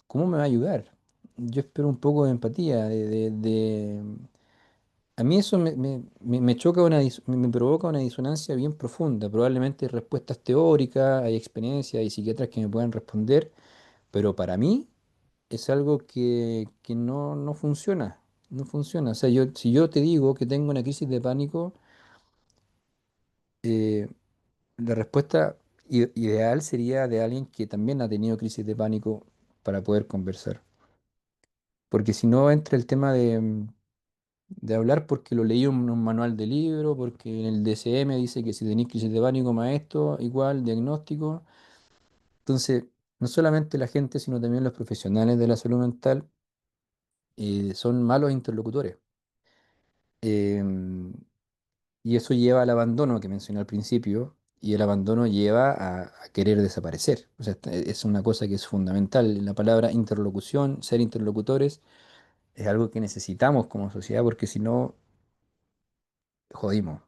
¿cómo me va a ayudar? Yo espero un poco de empatía, A mí eso me choca, me provoca una disonancia bien profunda. Probablemente hay respuestas teóricas, hay experiencias, hay psiquiatras que me puedan responder, pero para mí es algo que no funciona. No funciona. O sea, si yo te digo que tengo una crisis de pánico, eh, la respuesta ideal sería de alguien que también ha tenido crisis de pánico para poder conversar. Porque si no entra el tema de hablar porque lo leí en un manual de libro, porque en el DSM dice que si tenéis crisis de pánico, maestro, igual, diagnóstico. Entonces, no solamente la gente, sino también los profesionales de la salud mental son malos interlocutores. Em, y eso lleva al abandono que mencioné al principio, y el abandono lleva a querer desaparecer. O sea, es una cosa que es fundamental. La palabra interlocución, ser interlocutores, es algo que necesitamos como sociedad, porque si no, jodimos.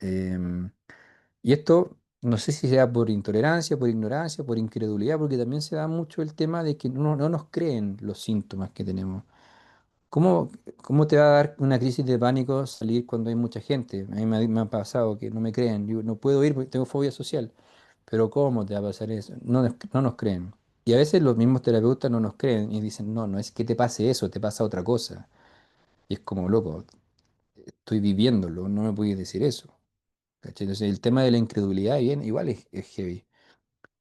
Em, y esto no sé si sea por intolerancia, por ignorancia, por incredulidad, porque también se da mucho el tema de que no nos creen los síntomas que tenemos. ¿Cómo, cómo te va a dar una crisis de pánico salir cuando hay mucha gente? A mí me ha pasado que no me creen. Yo no puedo ir porque tengo fobia social. Pero ¿cómo te va a pasar eso? No nos creen. Y a veces los mismos terapeutas no nos creen y dicen, no es que te pase eso, te pasa otra cosa. Y es como, loco, estoy viviéndolo, no me puedes decir eso. ¿Cachai? Entonces el tema de la incredulidad bien, igual es heavy.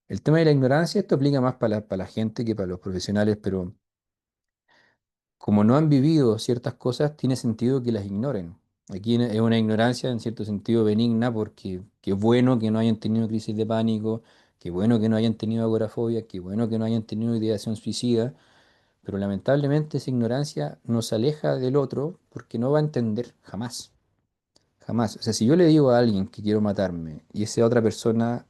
El tema de la ignorancia, esto aplica más para la gente que para los profesionales, pero como no han vivido ciertas cosas, tiene sentido que las ignoren. Aquí es una ignorancia en cierto sentido benigna porque qué bueno que no hayan tenido crisis de pánico, qué bueno que no hayan tenido agorafobia, qué bueno que no hayan tenido ideación suicida, pero lamentablemente esa ignorancia nos aleja del otro porque no va a entender jamás. Jamás. O sea, si yo le digo a alguien que quiero matarme y esa otra persona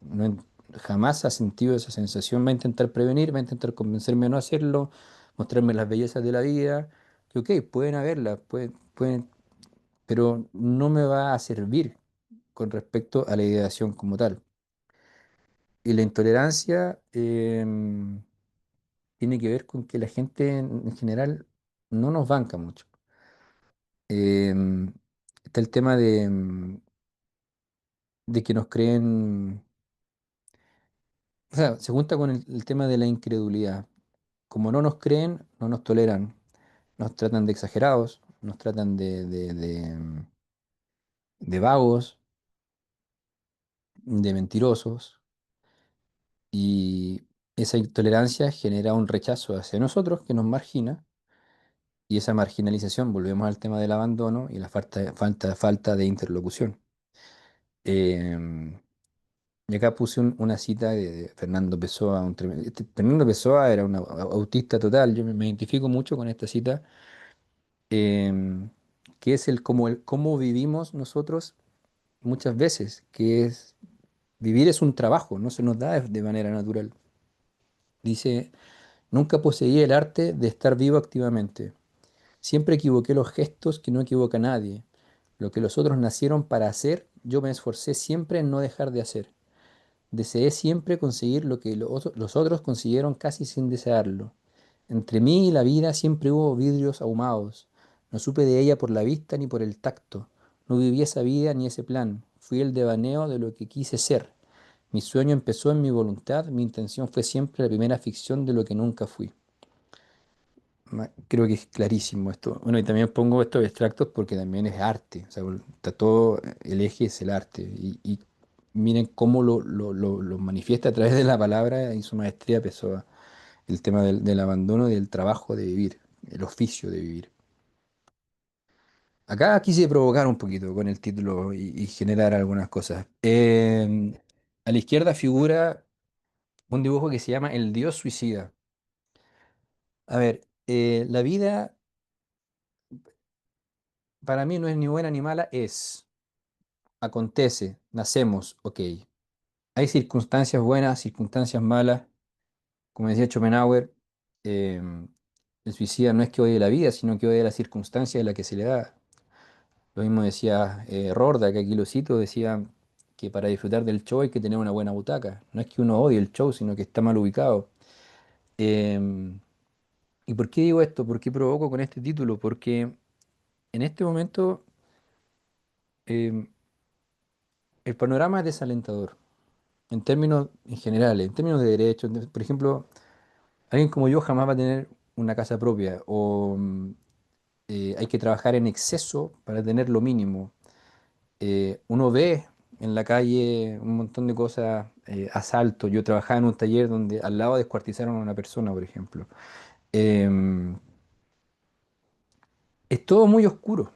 no, jamás ha sentido esa sensación, va a intentar prevenir, va a intentar convencerme a no hacerlo, mostrarme las bellezas de la vida, que ok, pueden haberlas, pueden, pero no me va a servir con respecto a la ideación como tal. Y la intolerancia tiene que ver con que la gente en general no nos banca mucho. Está el tema de que nos creen. O sea, se junta con el tema de la incredulidad. Como no nos creen, no nos toleran. Nos tratan de exagerados, nos tratan de vagos, de mentirosos. Y esa intolerancia genera un rechazo hacia nosotros que nos margina. Y esa marginalización, volvemos al tema del abandono y la falta de interlocución. Em, y acá puse una cita de Fernando Pessoa. Fernando Pessoa era un autista total. Yo me identifico mucho con esta cita, em, que es el cómo vivimos nosotros muchas veces, que es vivir es un trabajo, no se nos da de manera natural. Dice, nunca poseí el arte de estar vivo activamente. Siempre equivoqué los gestos que no equivoca nadie. Lo que los otros nacieron para hacer, yo me esforcé siempre en no dejar de hacer. Deseé siempre conseguir lo que los otros consiguieron casi sin desearlo. Entre mí y la vida siempre hubo vidrios ahumados. No supe de ella por la vista ni por el tacto. No viví esa vida ni ese plan. Fui el devaneo de lo que quise ser. Mi sueño empezó en mi voluntad, mi intención fue siempre la primera ficción de lo que nunca fui. Creo que es clarísimo esto. Bueno, y también pongo estos extractos porque también es arte. O sea, está todo, el eje es el arte. Y miren cómo lo manifiesta a través de la palabra y su maestría Pessoa. El tema del abandono del trabajo de vivir, el oficio de vivir. Acá quise provocar un poquito con el título y generar algunas cosas. A la izquierda figura un dibujo que se llama El Dios Suicida. A ver, la vida para mí no es ni buena ni mala, es, acontece, nacemos, ok. Hay circunstancias buenas, circunstancias malas. Como decía Schopenhauer, em, el suicida no es que odie la vida, sino que odia las circunstancias en las que se le da. Lo mismo decía Rorda, que aquí lo cito, decía que para disfrutar del show hay que tener una buena butaca. No es que uno odie el show, sino que está mal ubicado. Em, ¿Y por qué digo esto? ¿Por qué provoco con este título? Porque en este momento em, el panorama es desalentador, en términos en general, en términos de derechos. Por ejemplo, alguien como yo jamás va a tener una casa propia o hay que trabajar en exceso para tener lo mínimo. Uno ve en la calle un montón de cosas, asaltos. Yo trabajaba en un taller donde al lado descuartizaron a una persona, por ejemplo. Em, es todo muy oscuro.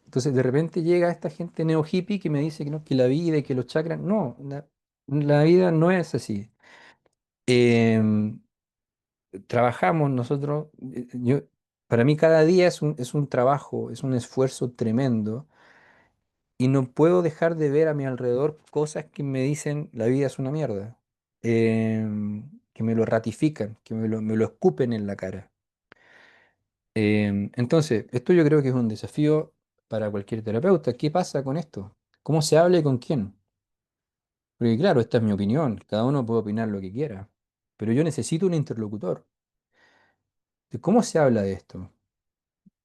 Entonces de repente llega esta gente neo hippie que me dice que no, que la vida y que los chakras, no, la vida no es así. Em, Trabajamos nosotros, para mí cada día es un trabajo, es un esfuerzo tremendo y no puedo dejar de ver a mi alrededor cosas que me dicen la vida es una mierda, que me lo ratifican, que me lo escupen en la cara. Entonces, esto yo creo que es un desafío para cualquier terapeuta. ¿Qué pasa con esto? ¿Cómo se habla y con quién? Porque claro, esta es mi opinión, cada uno puede opinar lo que quiera, pero yo necesito un interlocutor. ¿De cómo se habla de esto?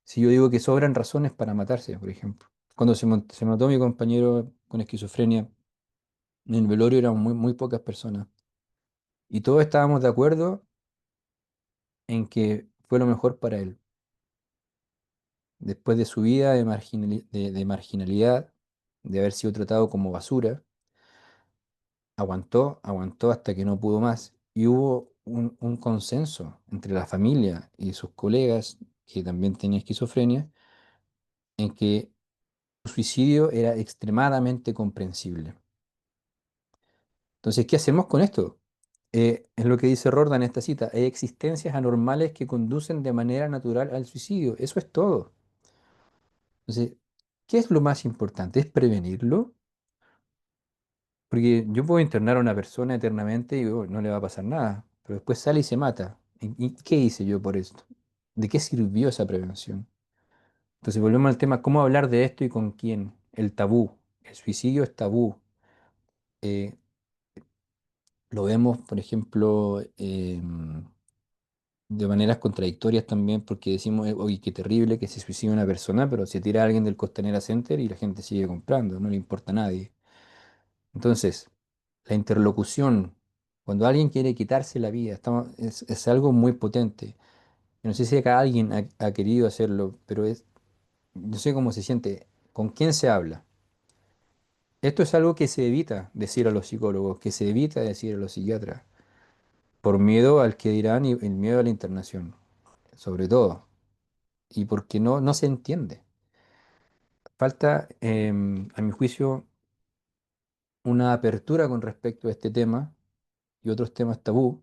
Si yo digo que sobran razones para matarse, por ejemplo. Cuando se mató mi compañero con esquizofrenia, en el velorio eran muy pocas personas. Y todos estábamos de acuerdo en que fue lo mejor para él. Después de su vida de marginalidad, de haber sido tratado como basura, aguantó hasta que no pudo más. Y hubo un consenso entre la familia y sus colegas, que también tenían esquizofrenia, en que su suicidio era extremadamente comprensible. Entonces, ¿qué hacemos con esto? Es lo que dice Rordan en esta cita. Hay existencias anormales que conducen de manera natural al suicidio. Eso es todo. Entonces, ¿qué es lo más importante? ¿Es prevenirlo? Porque yo puedo internar a una persona eternamente y no le va a pasar nada, pero después sale y se mata. ¿Y qué hice yo por esto? ¿De qué sirvió esa prevención? Entonces, volvemos al tema, ¿cómo hablar de esto y con quién? El tabú. El suicidio es tabú. Eh, lo vemos, por ejemplo, de maneras contradictorias también, porque decimos, oye, qué terrible que se suicide una persona, pero se tira a alguien del Costanera Center y la gente sigue comprando, no le importa a nadie. Entonces, la interlocución, cuando alguien quiere quitarse la vida, es algo muy potente. Yo no sé si acá alguien ha querido hacerlo, pero no sé cómo se siente, con quién se habla. Esto es algo que se evita decir a los psicólogos, que se evita decir a los psiquiatras, por miedo al que dirán y el miedo a la internación, sobre todo. Y porque no se entiende. Falta, a mi juicio, una apertura con respecto a este tema y otros temas tabú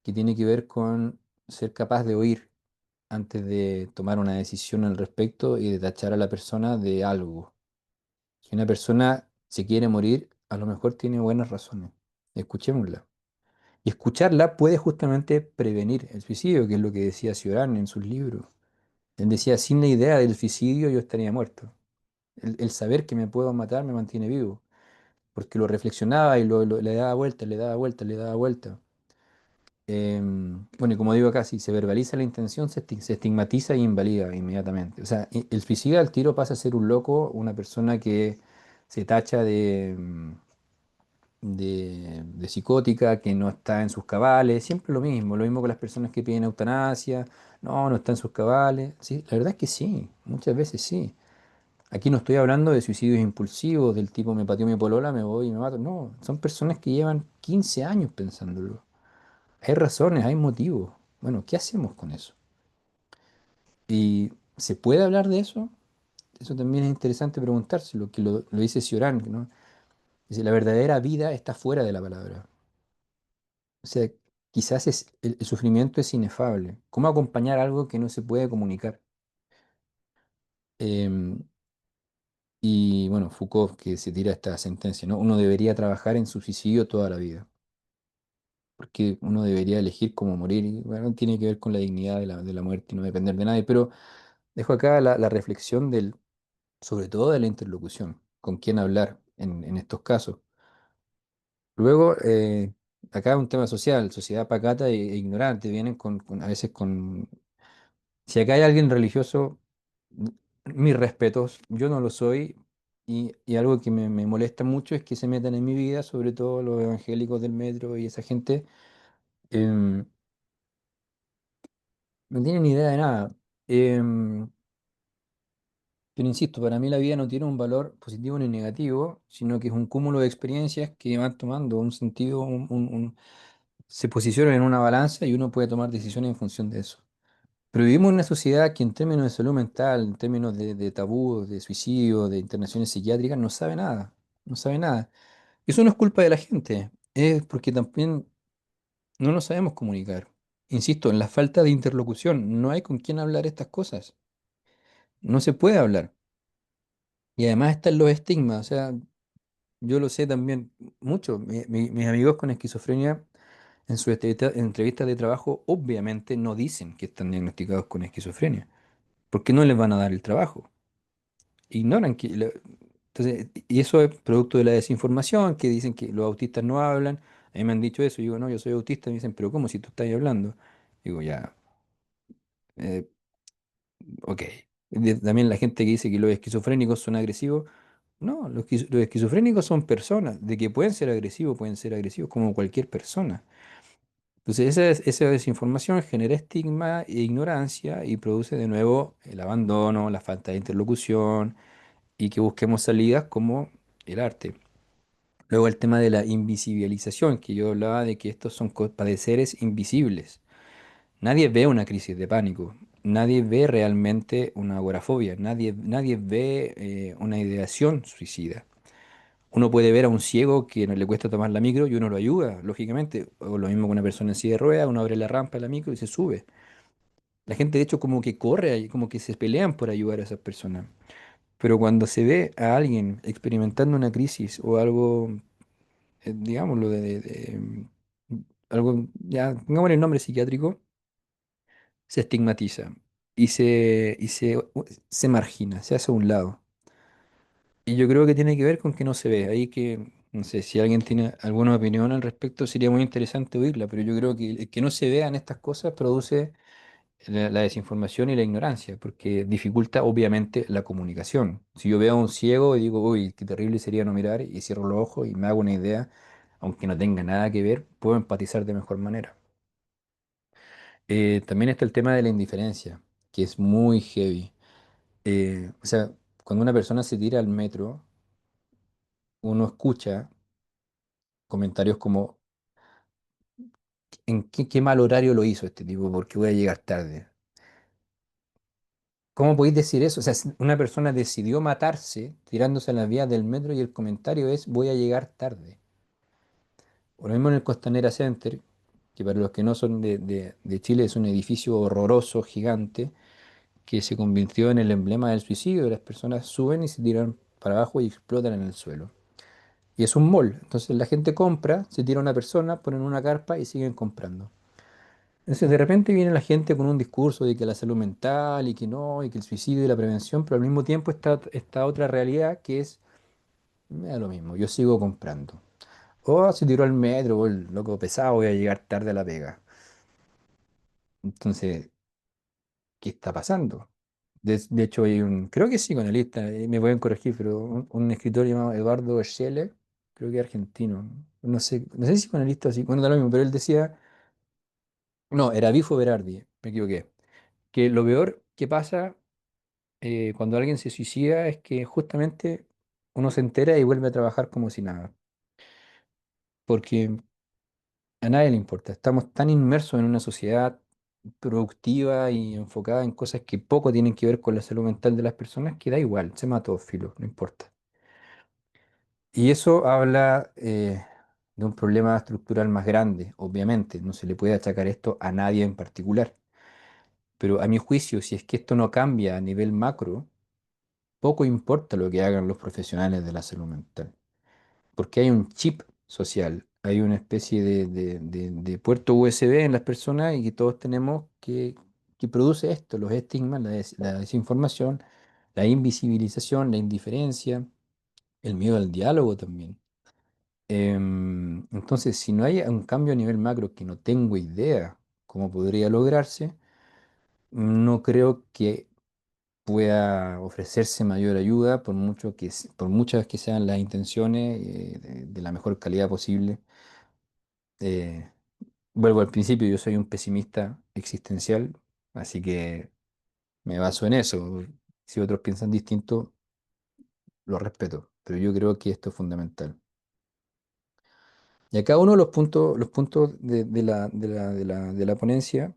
que tiene que ver con ser capaz de oír antes de tomar una decisión al respecto y de tachar a la persona de algo. Si una persona se quiere morir, a lo mejor tiene buenas razones. Escuchémosla. Y escucharla puede justamente prevenir el suicidio, que es lo que decía Cioran en sus libros. Él decía, sin la idea del suicidio yo estaría muerto. El saber que me puedo matar me mantiene vivo, porque lo reflexionaba y le daba vuelta, le daba vuelta, le daba vuelta. Bueno, y como digo acá, si se verbaliza la intención, se estigmatiza e invalida inmediatamente. O sea, el suicida al tiro pasa a ser un loco, una persona que se tacha de psicótica, que no está en sus cabales, siempre lo mismo con las personas que piden eutanasia, no, no está en sus cabales. Sí, la verdad es que sí, muchas veces sí. Aquí no estoy hablando de suicidios impulsivos, del tipo me pateó mi polola, me voy y me mato. No, son personas que llevan 15 años pensándolo. Hay razones, hay motivos. Bueno, ¿qué hacemos con eso? ¿Y se puede hablar de eso? Eso también es interesante preguntárselo, que lo dice Cioran, ¿no? Dice, la verdadera vida está fuera de la palabra. O sea, quizás el sufrimiento es inefable. ¿Cómo acompañar algo que no se puede comunicar? Em, y bueno, Foucault que se tira esta sentencia, ¿no? Uno debería trabajar en su suicidio toda la vida, porque uno debería elegir cómo morir. Y bueno, tiene que ver con la dignidad de la muerte y no depender de nadie. Pero dejo acá la reflexión sobre todo de la interlocución, con quién hablar en estos casos. Luego, acá un tema social, sociedad pacata e ignorante, vienen a veces con. Si acá hay alguien religioso, m- mis respetos, yo no lo soy, y algo que me molesta mucho es que se metan en mi vida, sobre todo los evangélicos del metro y esa gente, em, no tienen ni idea de nada. Em, pero insisto, para mí la vida no tiene un valor positivo ni negativo, sino que es un cúmulo de experiencias que van tomando un sentido, se posicionan en una balanza y uno puede tomar decisiones en función de eso. Pero vivimos en una sociedad que en términos de salud mental, en términos de tabú, de suicidio, de internaciones psiquiátricas, no sabe nada, no sabe nada. Eso no es culpa de la gente, es porque también no nos sabemos comunicar. Insisto, en la falta de interlocución, no hay con quién hablar estas cosas, no se puede hablar. Y además están los estigmas, o sea, yo lo sé también mucho. Mis amigos con esquizofrenia en sus entrevistas de trabajo obviamente no dicen que están diagnosticados con esquizofrenia, porque no les van a dar el trabajo. Ignoran que. Entonces, y eso es producto de la desinformación, que dicen que los autistas no hablan. A mí me han dicho eso, y digo, no, yo soy autista. Me dicen, pero ¿cómo si tú estás hablando? Digo, ya, eh, ok. También la gente que dice que los esquizofrénicos son agresivos. No, los esquizofrénicos son personas, de que pueden ser agresivos como cualquier persona. Entonces, esa desinformación genera estigma e ignorancia y produce de nuevo el abandono, la falta de interlocución y que busquemos salidas como el arte. Luego el tema de la invisibilización, que yo hablaba de que estos son padeceres invisibles. Nadie ve una crisis de pánico, nadie ve realmente una agorafobia, nadie ve una ideación suicida. Uno puede ver a un ciego que no le cuesta tomar la micro y uno lo ayuda, lógicamente. O lo mismo con una persona en silla de ruedas, uno abre la rampa de la micro y se sube. La gente de hecho como que corre, como que se pelean por ayudar a esas personas. Pero cuando se ve a alguien experimentando una crisis o algo, digámoslo, algo, ya, pongamos el nombre psiquiátrico, se estigmatiza y se margina, se hace a un lado. Y yo creo que tiene que ver con que no se ve. Ahí que, no sé, si alguien tiene alguna opinión al respecto, sería muy interesante oírla, pero yo creo que el que no se vean estas cosas produce la desinformación y la ignorancia, porque dificulta obviamente la comunicación. Si yo veo a un ciego y digo, uy, qué terrible sería no mirar, y cierro los ojos y me hago una idea, aunque no tenga nada que ver, puedo empatizar de mejor manera. También está el tema de la indiferencia, que es muy heavy. O sea, cuando una persona se tira al metro, uno escucha comentarios como, ¿en qué mal horario lo hizo este tipo? ¿Por qué voy a llegar tarde? ¿Cómo podéis decir eso? O sea, si una persona decidió matarse tirándose a las vías del metro y el comentario es voy a llegar tarde. O lo mismo en el Costanera Center, que para los que no son de Chile es un edificio horroroso, gigante, que se convirtió en el emblema del suicidio. Las personas suben y se tiran para abajo y explotan en el suelo. Y es un mall. Entonces la gente compra, se tira una persona, ponen una carpa y siguen comprando. Entonces de repente viene la gente con un discurso de que la salud mental y que no, y que el suicidio y la prevención, pero al mismo tiempo está esta otra realidad que es, me da lo mismo, yo sigo comprando. O se tiró al metro, o el loco pesado, voy a llegar tarde a la pega. Entonces, ¿qué está pasando? De hecho, hay un, creo que psicoanalista, me pueden corregir, pero un escritor llamado Eduardo Schelle, creo que argentino, no sé si psicoanalista o así, bueno, da lo mismo, pero él decía, no, era Bifo Berardi, me equivoqué, que lo peor que pasa cuando alguien se suicida es que justamente uno se entera y vuelve a trabajar como si nada, porque a nadie le importa, estamos tan inmersos en una sociedad productiva y enfocada en cosas que poco tienen que ver con la salud mental de las personas, que da igual, se mató, filo, no importa. Y eso habla de un problema estructural más grande, obviamente, no se le puede achacar esto a nadie en particular, pero a mi juicio, si es que esto no cambia a nivel macro, poco importa lo que hagan los profesionales de la salud mental, porque hay un chip social, hay una especie de puerto USB en las personas y que todos tenemos que produce esto, los estigmas, la desinformación, la invisibilización, la indiferencia, el miedo al diálogo también. Entonces, si no hay un cambio a nivel macro que no tengo idea cómo podría lograrse, no creo que pueda ofrecerse mayor ayuda por mucho por muchas que sean las intenciones de la mejor calidad posible. Eh, Vuelvo al principio, yo soy un pesimista existencial, así que me baso en eso. Si otros piensan distinto, lo respeto, pero yo creo que esto es fundamental. Y acá uno de los puntos de la ponencia,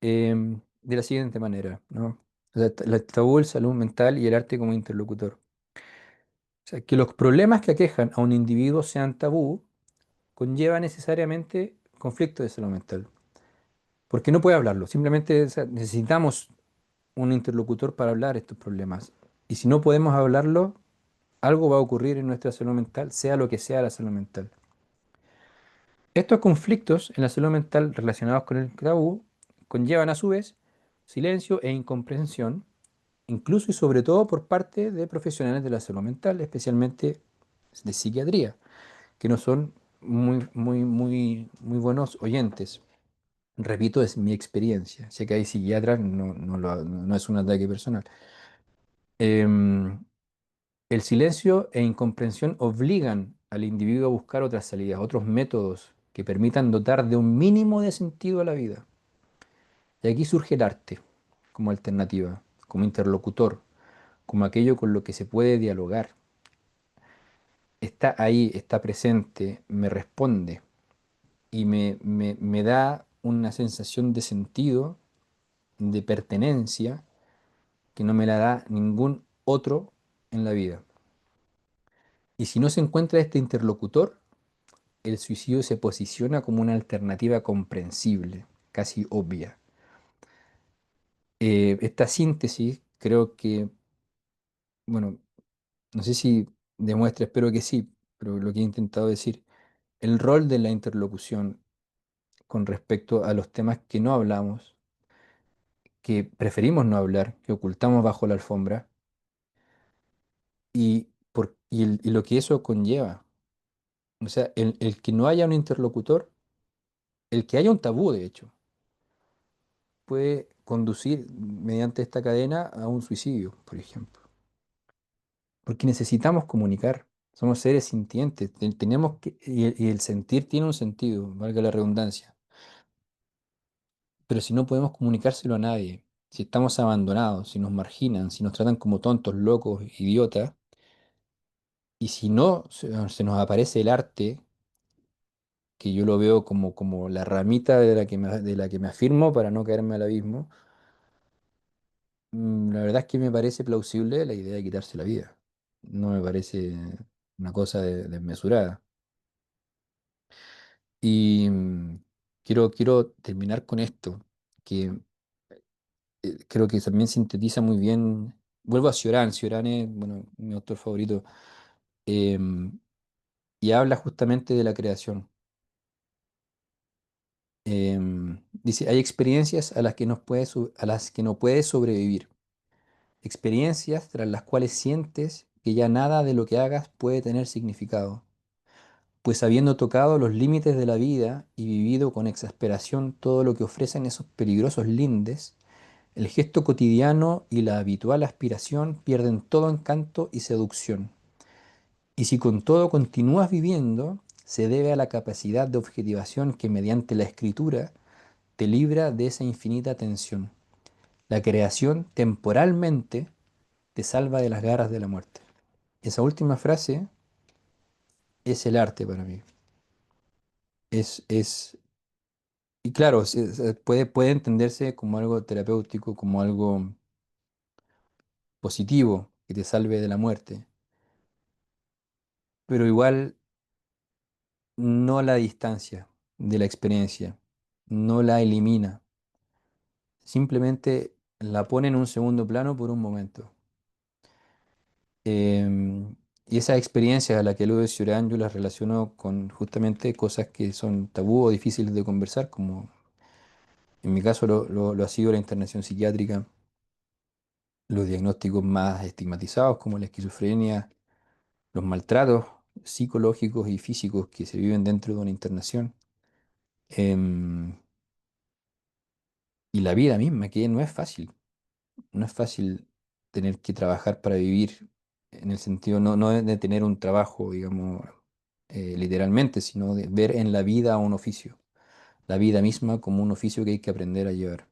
de la siguiente manera, ¿no? O sea, el tabú, el salud mental y el arte como interlocutor. O sea, que los problemas que aquejan a un individuo sean tabú conlleva necesariamente conflicto de salud mental. Porque no puede hablarlo. Simplemente, o sea, necesitamos un interlocutor para hablar estos problemas. Y si no podemos hablarlo, algo va a ocurrir en nuestra salud mental, sea lo que sea la salud mental. Estos conflictos en la salud mental relacionados con el tabú conllevan a su vez silencio e incomprensión, incluso y sobre todo por parte de profesionales de la salud mental, especialmente de psiquiatría, que no son muy, muy, muy, muy buenos oyentes. Repito, es mi experiencia. Sé que hay psiquiatras, no es un ataque personal. Em, el silencio e incomprensión obligan al individuo a buscar otras salidas, otros métodos que permitan dotar de un mínimo de sentido a la vida. Y aquí surge el arte como alternativa, como interlocutor, como aquello con lo que se puede dialogar. Está ahí, está presente, me responde y me da una sensación de sentido, de pertenencia, que no me la da ningún otro en la vida. Y si no se encuentra este interlocutor, el suicidio se posiciona como una alternativa comprensible, casi obvia. Esta síntesis creo que, bueno, no sé si demuestra, espero que sí, pero lo que he intentado decir, el rol de la interlocución con respecto a los temas que no hablamos, que preferimos no hablar, que ocultamos bajo la alfombra, y lo que eso conlleva. O sea, el que no haya un interlocutor, el que haya un tabú, de hecho, puede conducir mediante esta cadena a un suicidio, por ejemplo. Porque necesitamos comunicar. Somos seres sintientes. Tenemos y el sentir tiene un sentido, valga la redundancia. Pero si no podemos comunicárselo a nadie, si estamos abandonados, si nos marginan, si nos tratan como tontos, locos, idiotas, y si no se nos aparece el arte, que yo lo veo como la ramita de la que me afirmo para no caerme al abismo, la verdad es que me parece plausible la idea de quitarse la vida. No me parece una cosa desmesurada. Y quiero terminar con esto, que creo que también sintetiza muy bien. Vuelvo a Cioran. Cioran es, bueno, mi autor favorito. em, y habla justamente de la creación. Dice, hay experiencias a las que a las que no puedes sobrevivir, experiencias tras las cuales sientes que ya nada de lo que hagas puede tener significado, pues habiendo tocado los límites de la vida y vivido con exasperación todo lo que ofrecen esos peligrosos lindes, el gesto cotidiano y la habitual aspiración pierden todo encanto y seducción. Y si con todo continúas viviendo, se debe a la capacidad de objetivación que mediante la escritura te libra de esa infinita tensión. La creación temporalmente te salva de las garras de la muerte. Esa última frase es el arte para mí. Y claro, puede entenderse como algo terapéutico, como algo positivo que te salve de la muerte, pero igual no la distancia de la experiencia, no la elimina, simplemente la pone en un segundo plano por un momento. Em, y esa experiencia a la que alude Cioran yo las relaciono con justamente cosas que son tabú o difíciles de conversar, como en mi caso lo ha sido la internación psiquiátrica, los diagnósticos más estigmatizados como la esquizofrenia, los maltratos psicológicos y físicos que se viven dentro de una internación, em, y la vida misma, que no es fácil. No es fácil tener que trabajar para vivir, en el sentido no de tener un trabajo, digamos, literalmente, sino de ver en la vida un oficio, la vida misma como un oficio que hay que aprender a llevar.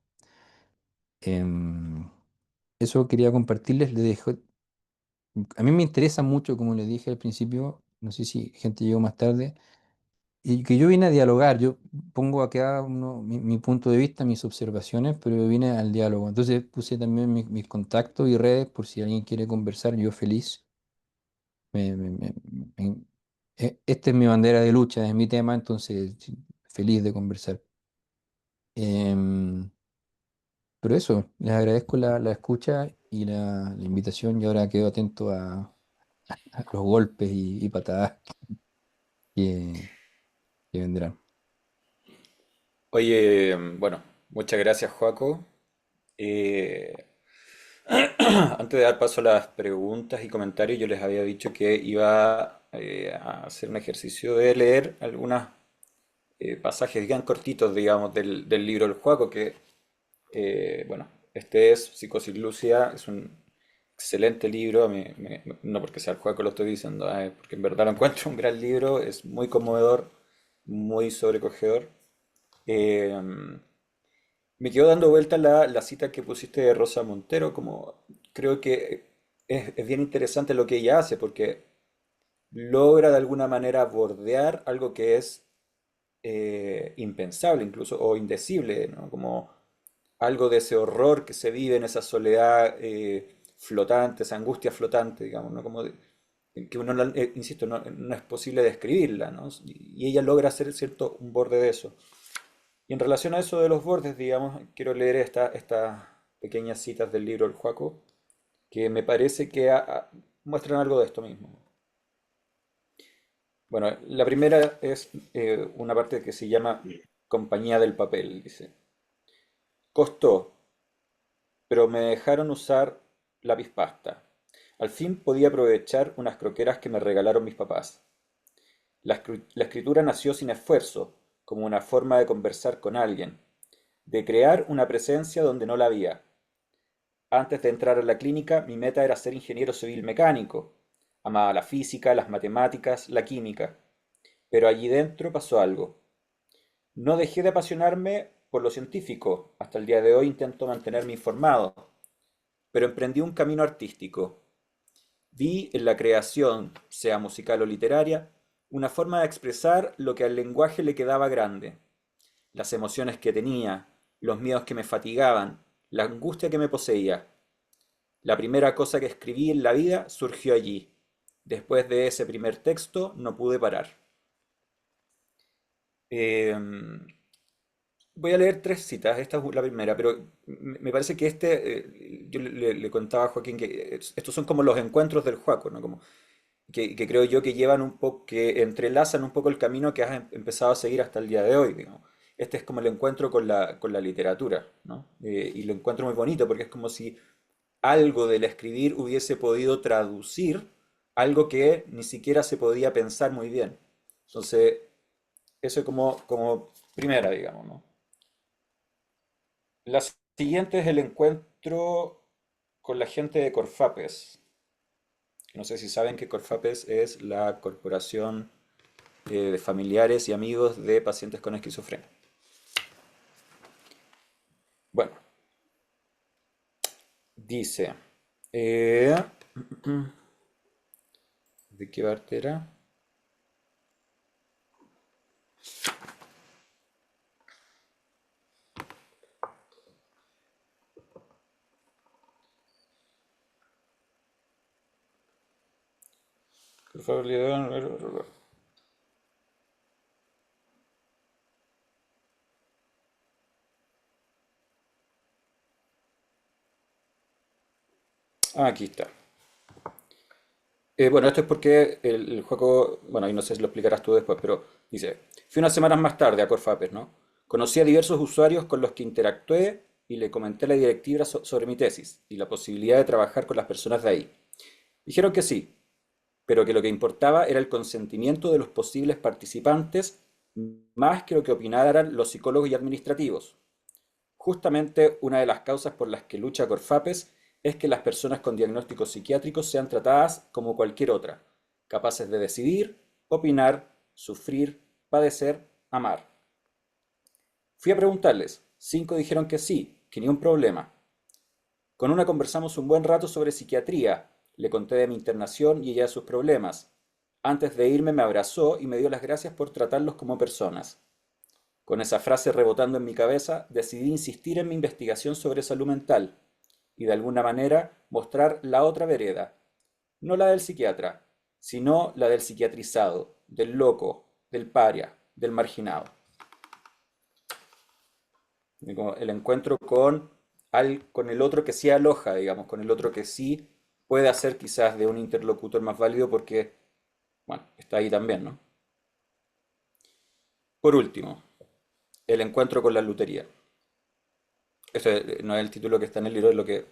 Em, Eso quería compartirles. A mí me interesa mucho, como les dije al principio, no sé si gente llegó más tarde, y que yo vine a dialogar. Yo pongo acá mi punto de vista, mis observaciones, pero yo vine al diálogo. Entonces puse también mis contactos y redes por si alguien quiere conversar, yo feliz. Me- me- me- me- Esta es mi bandera de lucha, es mi tema, entonces sí, feliz de conversar. Em, pero eso, les agradezco la escucha y la invitación y ahora quedo atento a los golpes y patadas que, que vendrán. Oye, bueno, muchas gracias, Joaco. Eh, Antes de dar paso a las preguntas y comentarios, yo les había dicho que iba a hacer un ejercicio de leer algunos pasajes bien cortitos, digamos, del libro El Joaco, que, bueno, este es Psicosis Lúcida, es un excelente libro, no porque sea el Joaco lo estoy diciendo, porque en verdad lo encuentro un gran libro, es muy conmovedor, muy sobrecogedor. Eh, Me quedó dando vuelta la cita que pusiste de Rosa Montero, como creo que es bien interesante lo que ella hace, porque logra de alguna manera bordear algo que es impensable incluso, o indecible, ¿no? Como algo de ese horror que se vive en esa soledad flotante, esa angustia flotante, digamos, ¿no? Como que uno, insisto, no es posible describirla, ¿no? Y ella logra hacer cierto un borde de eso. Y en relación a eso de los bordes, digamos, quiero leer estas pequeñas citas del libro El Juaco, que me parece que muestran algo de esto mismo. Bueno, la primera es una parte que se llama Compañía del Papel, dice. Costó, pero me dejaron usar lápiz pasta. Al fin podía aprovechar unas croqueras que me regalaron mis papás. La escritura nació sin esfuerzo, como una forma de conversar con alguien, de crear una presencia donde no la había. Antes de entrar a la clínica, mi meta era ser ingeniero civil mecánico. Amaba la física, las matemáticas, la química. Pero allí dentro pasó algo. No dejé de apasionarme por lo científico. Hasta el día de hoy intento mantenerme informado. Pero emprendí un camino artístico. Vi en la creación, sea musical o literaria, una forma de expresar lo que al lenguaje le quedaba grande. Las emociones que tenía, los miedos que me fatigaban, la angustia que me poseía. La primera cosa que escribí en la vida surgió allí. Después de ese primer texto no pude parar. Eh, Voy a leer tres citas, esta es la primera, pero me parece que yo le contaba a Joaquín que estos son como los encuentros del Joaco, ¿no? Como que creo yo que llevan un poco, que entrelazan un poco el camino que has empezado a seguir hasta el día de hoy, digamos. Este es como el encuentro con la literatura, ¿no? Y lo encuentro muy bonito porque es como si algo del escribir hubiese podido traducir algo que ni siquiera se podía pensar muy bien. Entonces, eso es como primera, digamos, ¿no? La siguiente es el encuentro con la gente de Corfapes. No sé si saben que Corfapes es la corporación de familiares y amigos de pacientes con esquizofrenia. Bueno, dice, eh, ¿de qué parte era? Ah, aquí está. Bueno, esto es porque el juego, bueno, y no sé si lo explicarás tú después, pero dice, fui unas semanas más tarde a Corfapes, ¿no? Conocí a diversos usuarios con los que interactué y le comenté a la directiva sobre mi tesis y la posibilidad de trabajar con las personas de ahí. Dijeron que sí, pero que lo que importaba era el consentimiento de los posibles participantes más que lo que opinaran los psicólogos y administrativos. Justamente una de las causas por las que lucha Corfapes es que las personas con diagnósticos psiquiátricos sean tratadas como cualquier otra, capaces de decidir, opinar, sufrir, padecer, amar. Fui a preguntarles, 5 dijeron que sí, que ni un problema. Con una conversamos un buen rato sobre psiquiatría, le conté de mi internación y ella de sus problemas. Antes de irme me abrazó y me dio las gracias por tratarlos como personas. Con esa frase rebotando en mi cabeza, decidí insistir en mi investigación sobre salud mental y de alguna manera mostrar la otra vereda, no la del psiquiatra, sino la del psiquiatrizado, del loco, del paria, del marginado. El encuentro con el otro que sí aloja, digamos, con el otro que sí puede hacer quizás de un interlocutor más válido porque, bueno, está ahí también, ¿no? Por último, el encuentro con la lutería. Este no es el título que está en el libro, es lo que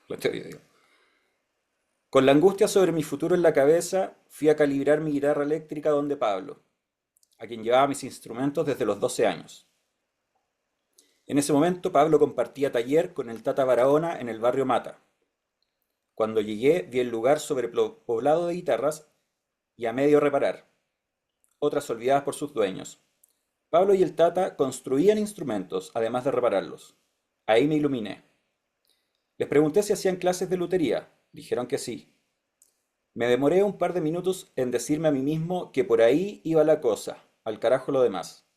la teoría, digo. Con la angustia sobre mi futuro en la cabeza, fui a calibrar mi guitarra eléctrica donde Pablo, a quien llevaba mis instrumentos desde los 12 años. En ese momento, Pablo compartía taller con el Tata Barahona en el barrio Mata. Cuando llegué, vi el lugar sobrepoblado de guitarras y a medio reparar, otras olvidadas por sus dueños. Pablo y el Tata construían instrumentos, además de repararlos. Ahí me iluminé. Les pregunté si hacían clases de lutería. Dijeron que sí. Me demoré un par de minutos en decirme a mí mismo que por ahí iba la cosa, al carajo lo demás.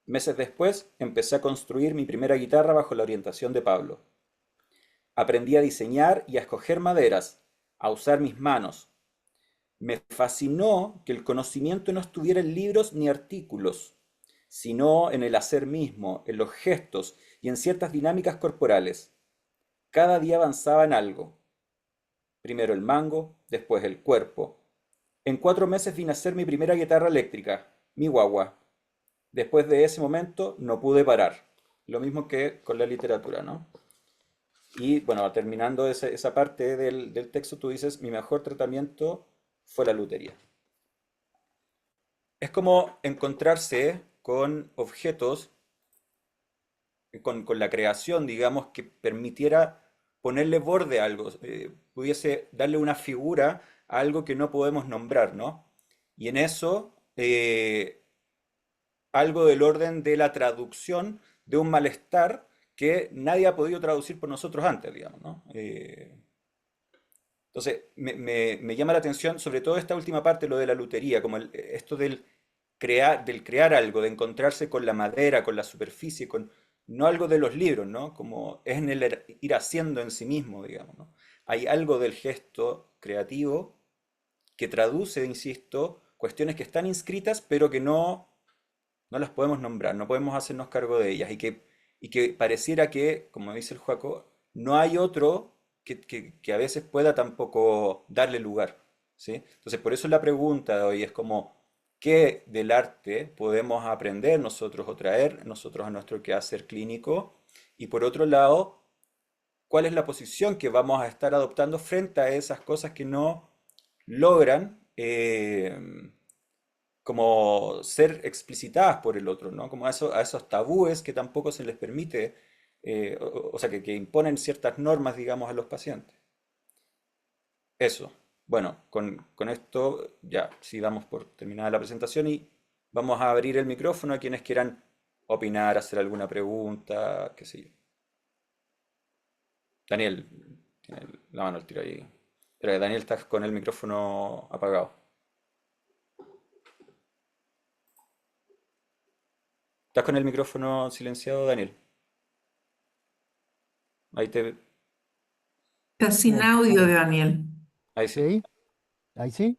Meses después empecé a construir mi primera guitarra bajo la orientación de Pablo. Aprendí a diseñar y a escoger maderas, a usar mis manos. Me fascinó que el conocimiento no estuviera en libros ni artículos, sino en el hacer mismo, en los gestos y en ciertas dinámicas corporales. Cada día avanzaba en algo. Primero el mango, después el cuerpo. En 4 meses vine a hacer mi primera guitarra eléctrica, mi guagua. Después de ese momento no pude parar. Lo mismo que con la literatura, ¿no? Y bueno, terminando esa parte del texto, tú dices, mi mejor tratamiento fue la lutería. Es como encontrarse con objetos, con la creación, digamos, que permitiera ponerle borde a algo, pudiese darle una figura a algo que no podemos nombrar, ¿no? Y en eso, algo del orden de la traducción de un malestar que nadie ha podido traducir por nosotros antes, digamos, ¿no? Entonces, me llama la atención sobre todo esta última parte, lo de la lutería, como esto del crear algo, de encontrarse con la madera, con la superficie, con no algo de los libros, ¿no? Como es en el ir haciendo en sí mismo, digamos, ¿no? Hay algo del gesto creativo que traduce, insisto, cuestiones que están inscritas, pero que no las podemos nombrar, no podemos hacernos cargo de ellas y que pareciera que, como dice el Joaco, no hay otro que a veces pueda tampoco darle lugar, ¿sí? Entonces, por eso la pregunta de hoy es como, ¿qué del arte podemos aprender nosotros o traer nosotros a nuestro quehacer clínico? Y por otro lado, ¿cuál es la posición que vamos a estar adoptando frente a esas cosas que no logran como ser explicitadas por el otro, ¿no? Como a esos tabúes que tampoco se les permite, o sea, que imponen ciertas normas, digamos, a los pacientes. Eso. Bueno, con esto ya, sí damos por terminada la presentación y vamos a abrir el micrófono a quienes quieran opinar, hacer alguna pregunta, qué sé yo. Daniel, tiene la mano al tiro ahí. Pero Daniel está con el micrófono apagado. ¿Estás con el micrófono silenciado, Daniel? Ahí te... Está sin Bien, audio de ahora, Daniel. Ahí sí. ¿sí? Ahí sí,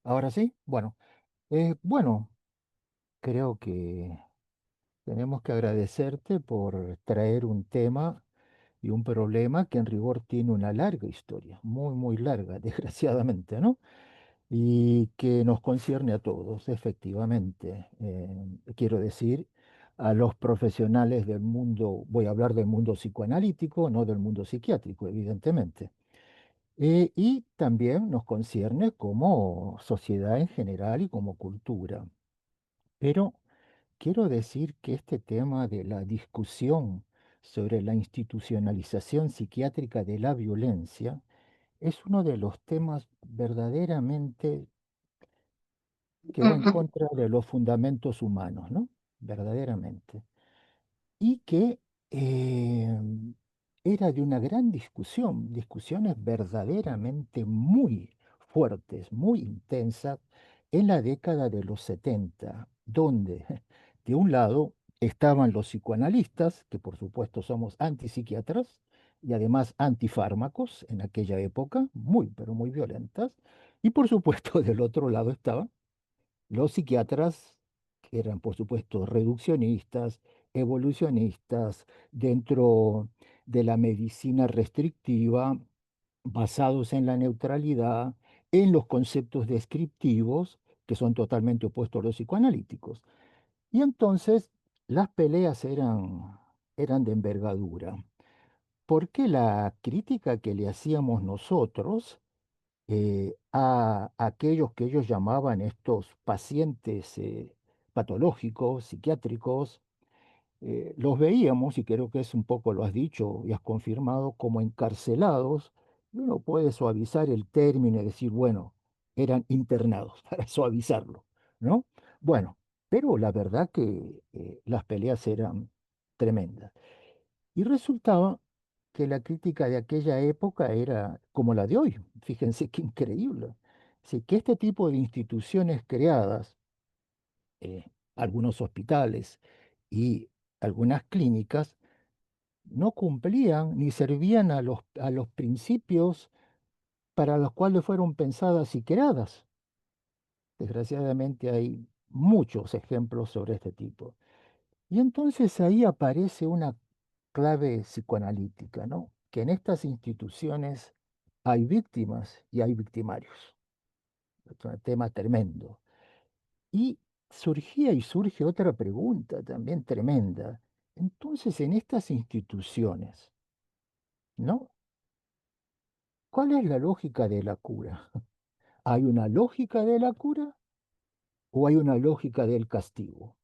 ahora sí. Bueno, creo que tenemos que agradecerte por traer un tema y un problema que en rigor tiene una larga historia, muy, muy larga, desgraciadamente, ¿no? Y que nos concierne a todos, efectivamente. Quiero decir, a los profesionales del mundo, voy a hablar del mundo psicoanalítico, no del mundo psiquiátrico, evidentemente. Y también nos concierne como sociedad en general y como cultura. Pero quiero decir que este tema de la discusión sobre la institucionalización psiquiátrica de la violencia es uno de los temas verdaderamente que va en Ujú. contra de los fundamentos humanos, ¿no? Verdaderamente. Y que eh, era de una gran discusión, discusiones verdaderamente muy fuertes, muy intensas, en la década de los 70, donde de un lado estaban los psicoanalistas, que por supuesto somos antipsiquiatras y además antifármacos en aquella época, muy, pero muy violentas, y por supuesto del otro lado estaban los psiquiatras, que eran por supuesto reduccionistas, evolucionistas, dentro de la medicina restrictiva, basados en la neutralidad, en los conceptos descriptivos, que son totalmente opuestos a los psicoanalíticos. Y entonces las peleas eran de envergadura, porque la crítica que le hacíamos nosotros a aquellos que ellos llamaban estos pacientes patológicos, psiquiátricos, los veíamos, y creo que es un poco lo has dicho y has confirmado, como encarcelados, y uno puede suavizar el término y decir, bueno, eran internados, para suavizarlo, ¿no? Bueno, pero la verdad que las peleas eran tremendas. Y resultaba que la crítica de aquella época era como la de hoy. Fíjense qué increíble. Sí, que este tipo de instituciones creadas, eh, algunos hospitales y algunas clínicas, no cumplían ni servían a los principios para los cuales fueron pensadas y creadas. Desgraciadamente hay muchos ejemplos sobre este tipo. Y entonces ahí aparece una clave psicoanalítica, ¿no? Que en estas instituciones hay víctimas y hay victimarios. Es un tema tremendo. Y surgía y surge otra pregunta también tremenda. Entonces, en estas instituciones, ¿no? ¿Cuál es la lógica de la cura? ¿Hay una lógica de la cura o hay una lógica del castigo?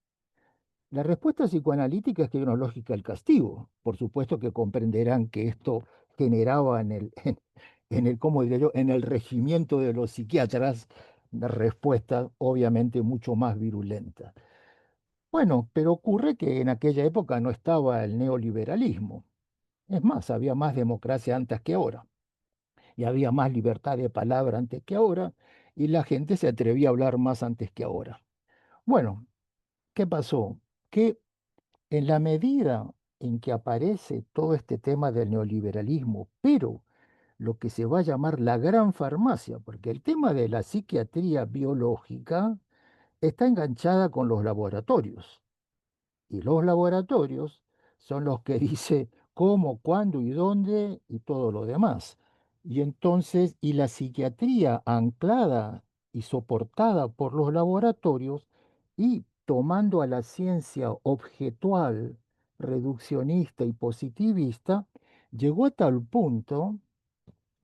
La respuesta psicoanalítica es que hay una lógica del castigo. Por supuesto que comprenderán que esto generaba en el, ¿cómo diría yo?, en el regimiento de los psiquiatras una respuesta obviamente mucho más virulenta. Bueno, pero ocurre que en aquella época no estaba el neoliberalismo. Es más, había más democracia antes que ahora, y había más libertad de palabra antes que ahora, y la gente se atrevía a hablar más antes que ahora. Bueno, ¿qué pasó? Que en la medida en que aparece todo este tema del neoliberalismo, pero lo que se va a llamar la gran farmacia, porque el tema de la psiquiatría biológica está enganchada con los laboratorios, y los laboratorios son los que dice cómo, cuándo y dónde y todo lo demás. Y entonces, y la psiquiatría anclada y soportada por los laboratorios y tomando a la ciencia objetual, reduccionista y positivista, llegó a tal punto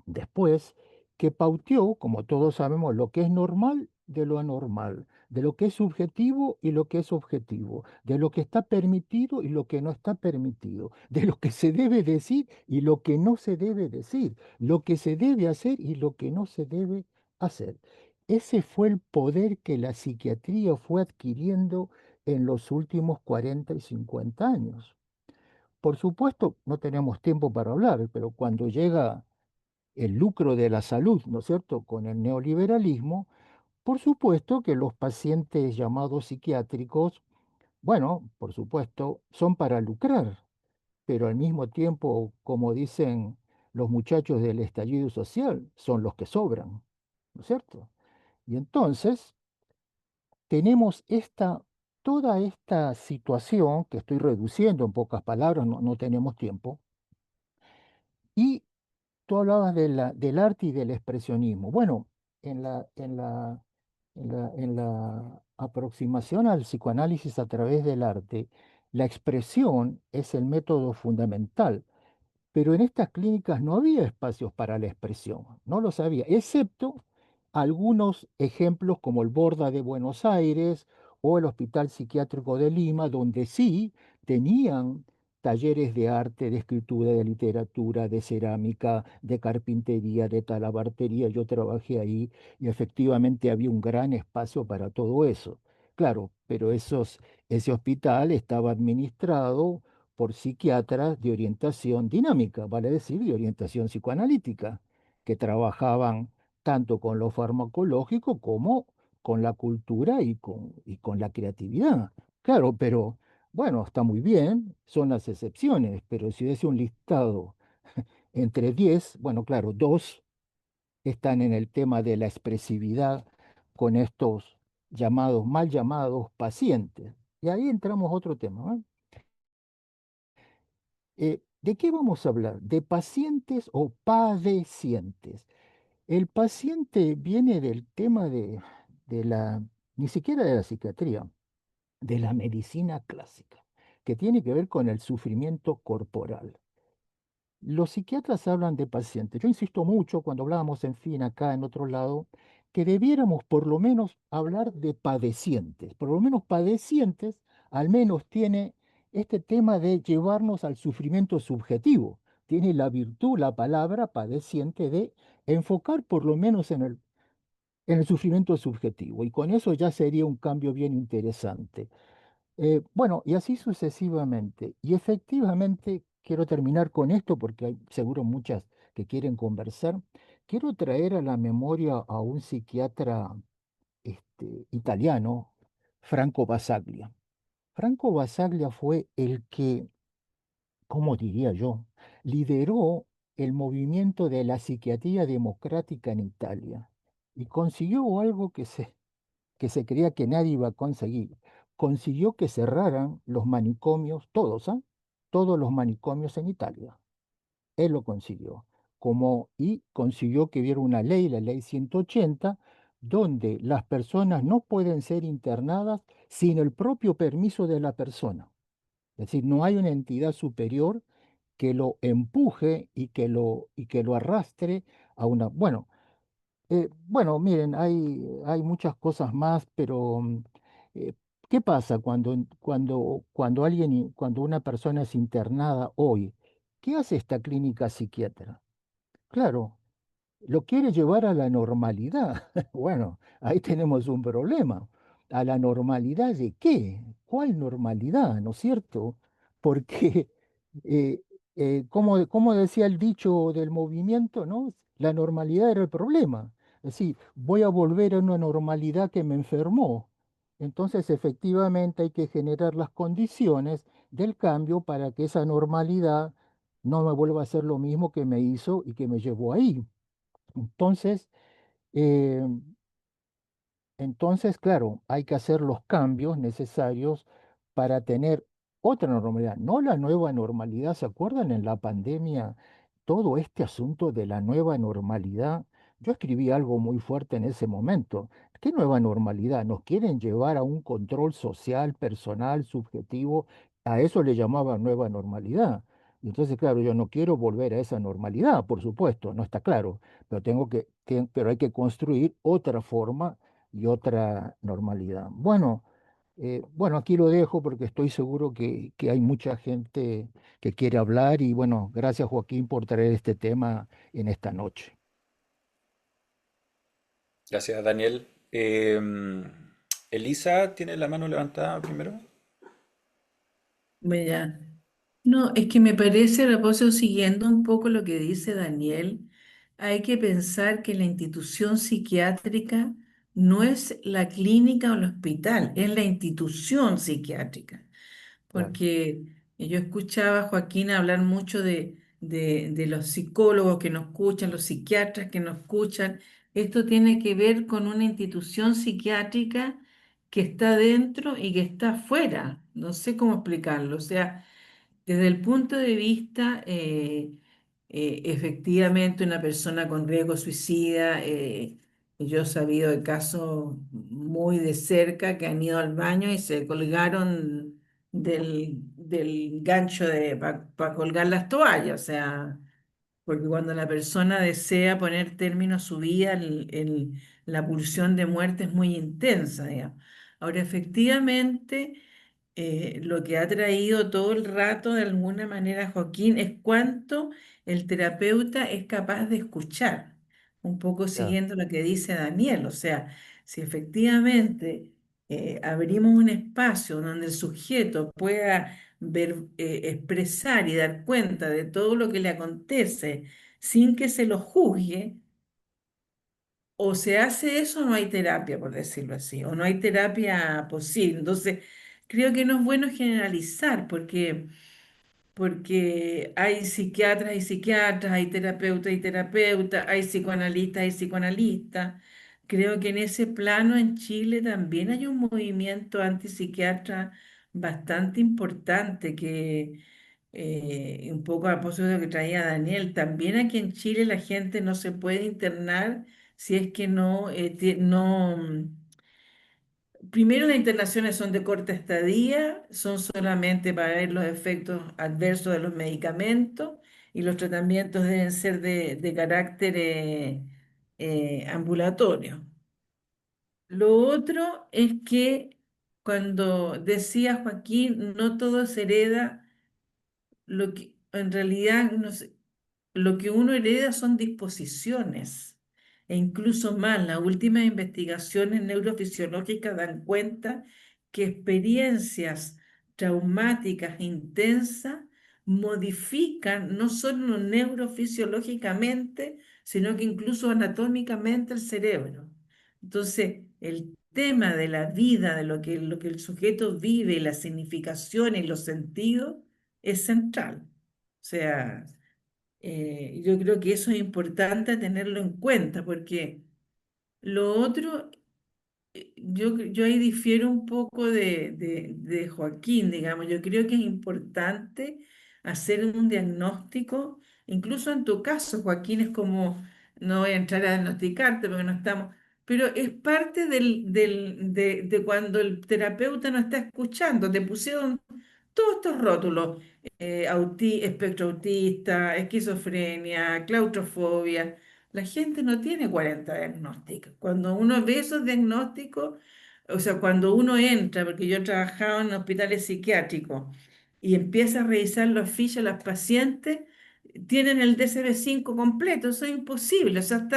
después que pauteó, como todos sabemos, lo que es normal de lo anormal, de lo que es subjetivo y lo que es objetivo, de lo que está permitido y lo que no está permitido, de lo que se debe decir y lo que no se debe decir, lo que se debe hacer y lo que no se debe hacer. Ese fue el poder que la psiquiatría fue adquiriendo en los últimos 40 y 50 años. Por supuesto, no tenemos tiempo para hablar, pero cuando llega el lucro de la salud, ¿no es cierto?, con el neoliberalismo, por supuesto que los pacientes llamados psiquiátricos, bueno, por supuesto, son para lucrar, pero al mismo tiempo, como dicen los muchachos del estallido social, son los que sobran, ¿no es cierto? Y entonces tenemos toda esta situación que estoy reduciendo en pocas palabras, no tenemos tiempo, y tú hablabas del arte y del expresionismo. Bueno, en la aproximación al psicoanálisis a través del arte, la expresión es el método fundamental. Pero en estas clínicas no había espacios para la expresión, no los había, excepto algunos ejemplos como el Borda de Buenos Aires o el Hospital Psiquiátrico de Lima, donde sí tenían talleres de arte, de escritura, de literatura, de cerámica, de carpintería, de talabartería. Yo trabajé ahí y efectivamente había un gran espacio para todo eso. Claro, pero ese hospital estaba administrado por psiquiatras de orientación dinámica, vale decir, de orientación psicoanalítica, que trabajaban tanto con lo farmacológico como con la cultura y con la creatividad. Claro, pero bueno, está muy bien, son las excepciones, pero si es un listado entre 10, bueno, claro, dos están en el tema de la expresividad con estos llamados, mal llamados pacientes. Y ahí entramos a otro tema, ¿no? ¿De qué vamos a hablar? ¿De pacientes o padecientes? El paciente viene del tema ni siquiera de la psiquiatría, de la medicina clásica, que tiene que ver con el sufrimiento corporal. Los psiquiatras hablan de pacientes. Yo insisto mucho cuando hablábamos, en fin, acá en otro lado, que debiéramos por lo menos hablar de padecientes. Por lo menos padecientes, al menos tiene este tema de llevarnos al sufrimiento subjetivo. Tiene la virtud, la palabra padeciente, de enfocar por lo menos en el sufrimiento subjetivo. Y con eso ya sería un cambio bien interesante. Bueno, y así sucesivamente. Y efectivamente, quiero terminar con esto porque hay seguro muchas que quieren conversar. Quiero traer a la memoria a un psiquiatra italiano, Franco Basaglia. Franco Basaglia fue el que, ¿cómo diría yo?, lideró el movimiento de la psiquiatría democrática en Italia y consiguió algo que se creía que nadie iba a conseguir. Consiguió que cerraran los manicomios, todos, ¿ah? Todos los manicomios en Italia. Él lo consiguió. Y consiguió que hubiera una ley, la ley 180, donde las personas no pueden ser internadas sin el propio permiso de la persona. Es decir, no hay una entidad superior que lo empuje y que lo arrastre a una... Bueno, miren, hay muchas cosas más, pero eh, ¿qué pasa cuando una persona es internada hoy? ¿Qué hace esta clínica psiquiatra? Claro, lo quiere llevar a la normalidad. Bueno, ahí tenemos un problema. ¿A la normalidad de qué? ¿Cuál normalidad? ¿No es cierto? Porque, eh, como decía el dicho del movimiento, ¿no? La normalidad era el problema. Es decir, voy a volver a una normalidad que me enfermó. Entonces, efectivamente, hay que generar las condiciones del cambio para que esa normalidad no me vuelva a hacer lo mismo que me hizo y que me llevó ahí. Entonces, eh, claro, hay que hacer los cambios necesarios para tener otra normalidad, no la nueva normalidad. ¿Se acuerdan en la pandemia todo este asunto de la nueva normalidad, yo escribí algo muy fuerte en ese momento. ¿Qué nueva normalidad? Nos quieren llevar a un control social, personal, subjetivo. A eso le llamaba nueva normalidad. Y entonces, claro, yo no quiero volver a esa normalidad, por supuesto, no está claro, pero pero hay que construir otra forma y otra normalidad. Bueno, aquí lo dejo porque estoy seguro que hay mucha gente que quiere hablar y bueno, gracias Joaquín por traer este tema en esta noche. Gracias, Daniel. Elisa tiene la mano levantada primero. Ya. No, es que me parece, a propósito, siguiendo un poco lo que dice Daniel, hay que pensar que la institución psiquiátrica no es la clínica o el hospital, es la institución psiquiátrica. Claro, Porque yo escuchaba a Joaquín hablar mucho de los psicólogos que nos escuchan, los psiquiatras que nos escuchan. Esto tiene que ver con una institución psiquiátrica que está dentro y que está afuera. No sé cómo explicarlo. O sea, desde el punto de vista, efectivamente, una persona con riesgo suicida, yo he sabido de casos muy de cerca que han ido al baño y se colgaron del gancho para colgar las toallas. O sea, porque cuando la persona desea poner término a su vida, la pulsión de muerte es muy intensa, digamos. Ahora, efectivamente, lo que ha traído todo el rato, de alguna manera, Joaquín, es cuánto el terapeuta es capaz de escuchar, un poco ya, siguiendo lo que dice Daniel. O sea, si efectivamente abrimos un espacio donde el sujeto pueda ver, expresar y dar cuenta de todo lo que le acontece sin que se lo juzgue, o se hace eso o no hay terapia, por decirlo así, o no hay terapia posible. Entonces, creo que no es bueno generalizar porque hay psiquiatras y psiquiatras, hay terapeutas y terapeutas, hay psicoanalistas y psicoanalistas. Creo que en ese plano en Chile también hay un movimiento antipsiquiatra bastante importante que, un poco a propósito de lo que traía Daniel, también aquí en Chile la gente no se puede internar si es que no, primero, las internaciones son de corta estadía, son solamente para ver los efectos adversos de los medicamentos y los tratamientos deben ser de carácter ambulatorio. Lo otro es que cuando decía Joaquín, no todo se hereda, lo que en realidad lo que uno hereda son disposiciones, e incluso más, las últimas investigaciones neurofisiológicas dan cuenta que experiencias traumáticas intensas modifican no solo neurofisiológicamente, sino que incluso anatómicamente el cerebro. Entonces, el tema de la vida, de lo que el sujeto vive, la significación y los sentidos, es central. O sea, yo creo que eso es importante tenerlo en cuenta, porque lo otro, yo ahí difiero un poco de Joaquín, digamos. Yo creo que es importante hacer un diagnóstico, incluso en tu caso, Joaquín, es como, no voy a entrar a diagnosticarte porque no estamos, pero es parte de cuando el terapeuta no está escuchando, te pusieron todos estos rótulos, espectro autista, esquizofrenia, claustrofobia. La gente no tiene 40 diagnósticos. Cuando uno ve esos diagnósticos, o sea, cuando uno entra, porque yo he trabajado en hospitales psiquiátricos, y empieza a revisar las fichas de los pacientes, tienen el DSM-5 completo, eso es imposible, o sea,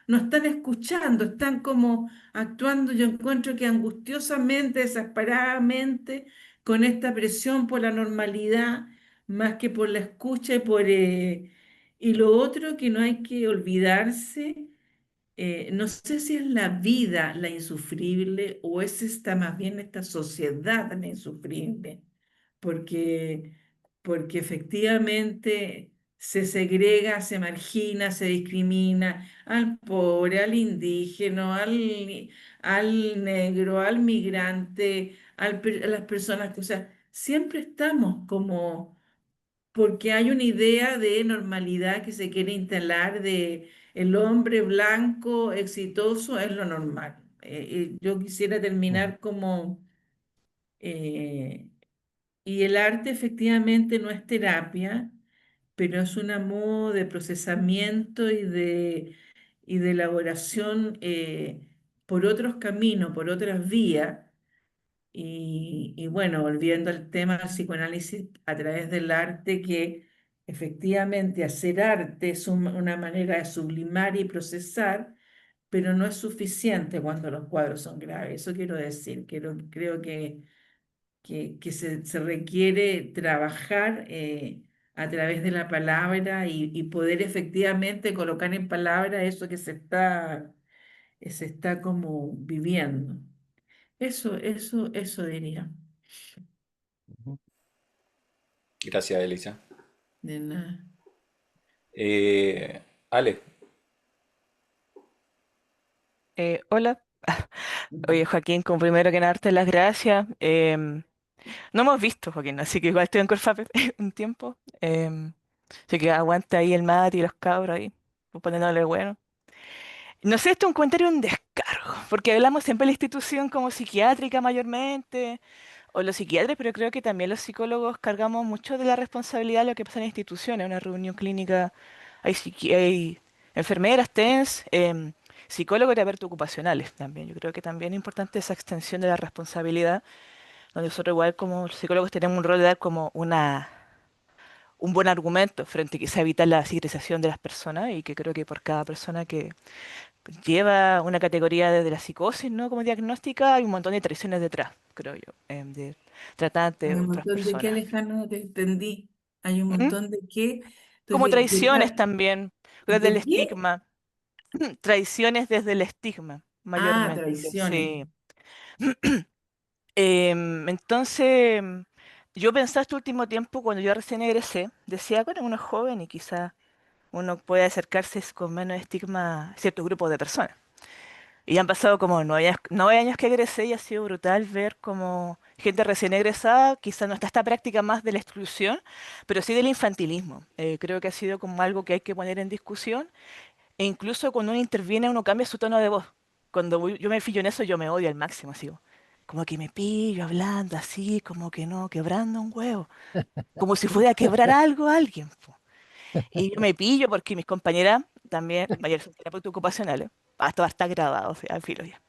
no están escuchando, están como actuando, yo encuentro que angustiosamente, desesperadamente, con esta presión por la normalidad, más que por la escucha y lo otro que no hay que olvidarse, no sé si es la vida la insufrible o es esta más bien esta sociedad la insufrible, porque, porque efectivamente se segrega, se margina, se discrimina al pobre, al indígena, al negro, al migrante, a las personas que, o sea, siempre estamos como porque hay una idea de normalidad que se quiere instalar de el hombre blanco exitoso es lo normal. Yo quisiera Ujú, terminar como, eh, y el arte efectivamente no es terapia, pero es un modo de procesamiento y de elaboración por otros caminos, por otras vías. Y bueno, volviendo al tema del psicoanálisis a través del arte, que efectivamente hacer arte es una manera de sublimar y procesar, pero no es suficiente cuando los cuadros son graves. Eso quiero decir, creo que se requiere trabajar a través de la palabra y poder efectivamente colocar en palabra eso que se está como viviendo. Eso diría. ujú. Gracias, Elisa. De nada. Ale, Hola. Oye, Joaquín, como primero que nada, darte las gracias. No hemos visto, Joaquín, así que igual estoy en Corfapes un tiempo. Así que aguanta ahí el mate y los cabros ahí, pues poniéndole bueno. No sé, esto es un comentario, un descargo, porque hablamos siempre de la institución como psiquiátrica mayormente, o los psiquiatras, pero creo que también los psicólogos cargamos mucho de la responsabilidad de lo que pasa en instituciones. Una reunión clínica, hay enfermeras, TENS, psicólogos y terapeutas ocupacionales también. Yo creo que también es importante esa extensión de la responsabilidad, donde nosotros igual como psicólogos tenemos un rol de dar como un buen argumento frente quizá a evitar la psiquiatrización de las personas y que creo que por cada persona que lleva una categoría de la psicosis, ¿no? Como diagnóstica, hay un montón de traiciones detrás, creo yo, de tratantes Hay u un otras montón de qué, personas. Alejandro, no te entendí. Hay un ¿Mm? montón de qué. Como Entonces, traiciones también, desde el ¿de qué? estigma. Traiciones desde el estigma, Ah, mayormente, traiciones. sí. Entonces, yo pensaba este último tiempo, cuando yo recién egresé, decía, bueno, uno es joven y quizá uno puede acercarse con menos estigma a ciertos grupos de personas. Y han pasado como 9 años que egresé y ha sido brutal ver como gente recién egresada, quizá no está esta práctica más de la exclusión, pero sí del infantilismo. Creo que ha sido como algo que hay que poner en discusión. E incluso cuando uno interviene, uno cambia su tono de voz. Cuando yo me pillo en eso, yo me odio al máximo, así como que me pillo hablando así, como que no, quebrando un huevo. Como si fuera a quebrar algo a alguien, po. Y yo me pillo porque mis compañeras también, mayores son terapeutas ocupacionales, esto va a estar grabado, o sea, al filo ya.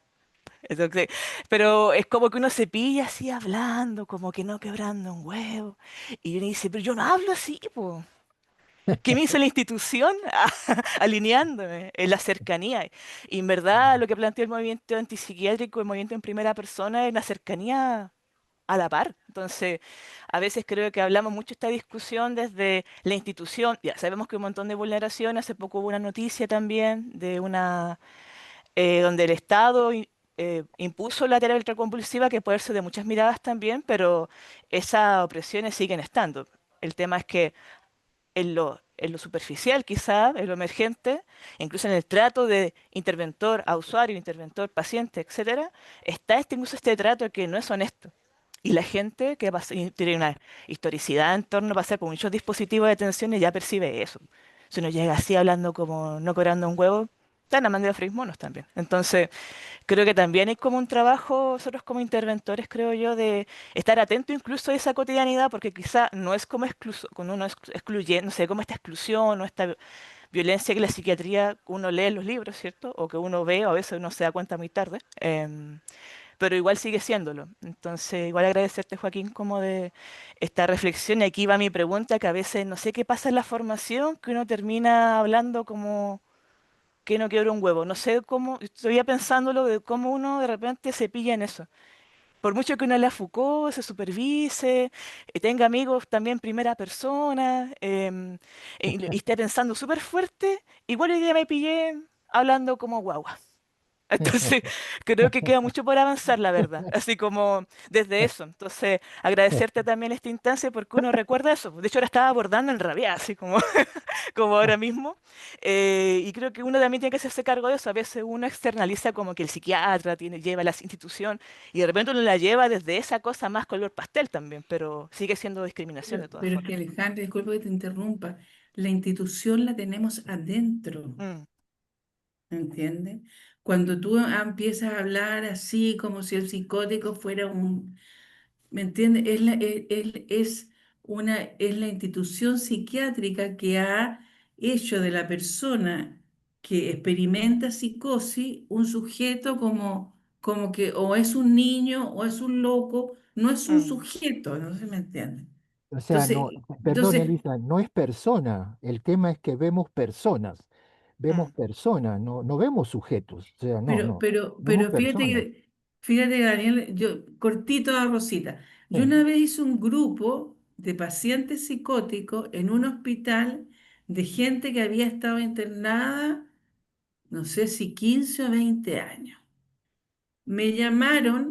Entonces, pero es como que uno se pilla así hablando, como que no quebrando un huevo. Y uno dice, pero yo no hablo así, po. ¿Qué me hizo la institución? Alineándome en la cercanía. Y en verdad lo que plantea el movimiento antipsiquiátrico, el movimiento en primera persona, es una cercanía a la par. Entonces, a veces creo que hablamos mucho esta discusión desde la institución. Ya sabemos que hay un montón de vulneraciones. Hace poco hubo una noticia también de una donde el Estado impuso la terapia electroconvulsiva, que puede ser de muchas miradas también, pero esas opresiones siguen estando. El tema es que en lo superficial, quizá, en lo emergente, incluso en el trato de interventor a usuario, interventor paciente, etcétera, está incluso este trato que no es honesto. Y la gente que tiene una historicidad en torno a pasar por muchos dispositivos de atención y ya percibe eso. Si uno llega así hablando como no cobrando un huevo, están mandando a freír monos también. Entonces, creo que también hay como un trabajo, nosotros como interventores, creo yo, de estar atento incluso a esa cotidianidad, porque quizá no es como cuando uno excluye, no sé, como esta exclusión o esta violencia que la psiquiatría uno lee en los libros, ¿cierto? O que uno ve, o a veces uno se da cuenta muy tarde, pero igual sigue siéndolo. Entonces, igual agradecerte, Joaquín, como de esta reflexión. Y aquí va mi pregunta, que a veces no sé qué pasa en la formación, que uno termina hablando como que no quiebra un huevo. No sé cómo, estoy pensándolo de cómo uno de repente se pilla en eso. Por mucho que uno lea Foucault, se supervise, tenga amigos también primera persona, y esté pensando súper fuerte, igual hoy día me pillé hablando como guagua. Entonces, creo que queda mucho por avanzar, la verdad. Así como desde eso. Entonces, agradecerte también esta instancia porque uno recuerda eso. De hecho, ahora estaba abordando en rabia, así como, como ahora mismo. Y creo que uno también tiene que hacerse cargo de eso. A veces uno externaliza como que el psiquiatra lleva la institución y de repente uno la lleva desde esa cosa más color pastel también, pero sigue siendo discriminación de todas Pero es formas. que Alejandra, disculpa que te interrumpa, la institución la tenemos adentro, Mm, ¿entiendes? Cuando tú empiezas a hablar así como si el psicótico fuera un, ¿me entiendes? Es la institución psiquiátrica que ha hecho de la persona que experimenta psicosis un sujeto como que o es un niño o es un loco, no es un mm, sujeto, no sé si me entienden. O sea, no, Entonces, perdón, entonces, Elisa, no es persona. El tema es que vemos mm, personas, no, no vemos sujetos. O sea, no, no, vemos pero personas. fíjate, Daniel, yo, cortito a Rosita, yo Sí, una vez hice un grupo de pacientes psicóticos en un hospital de gente que había estado internada, no sé si 15 o 20 años. Me llamaron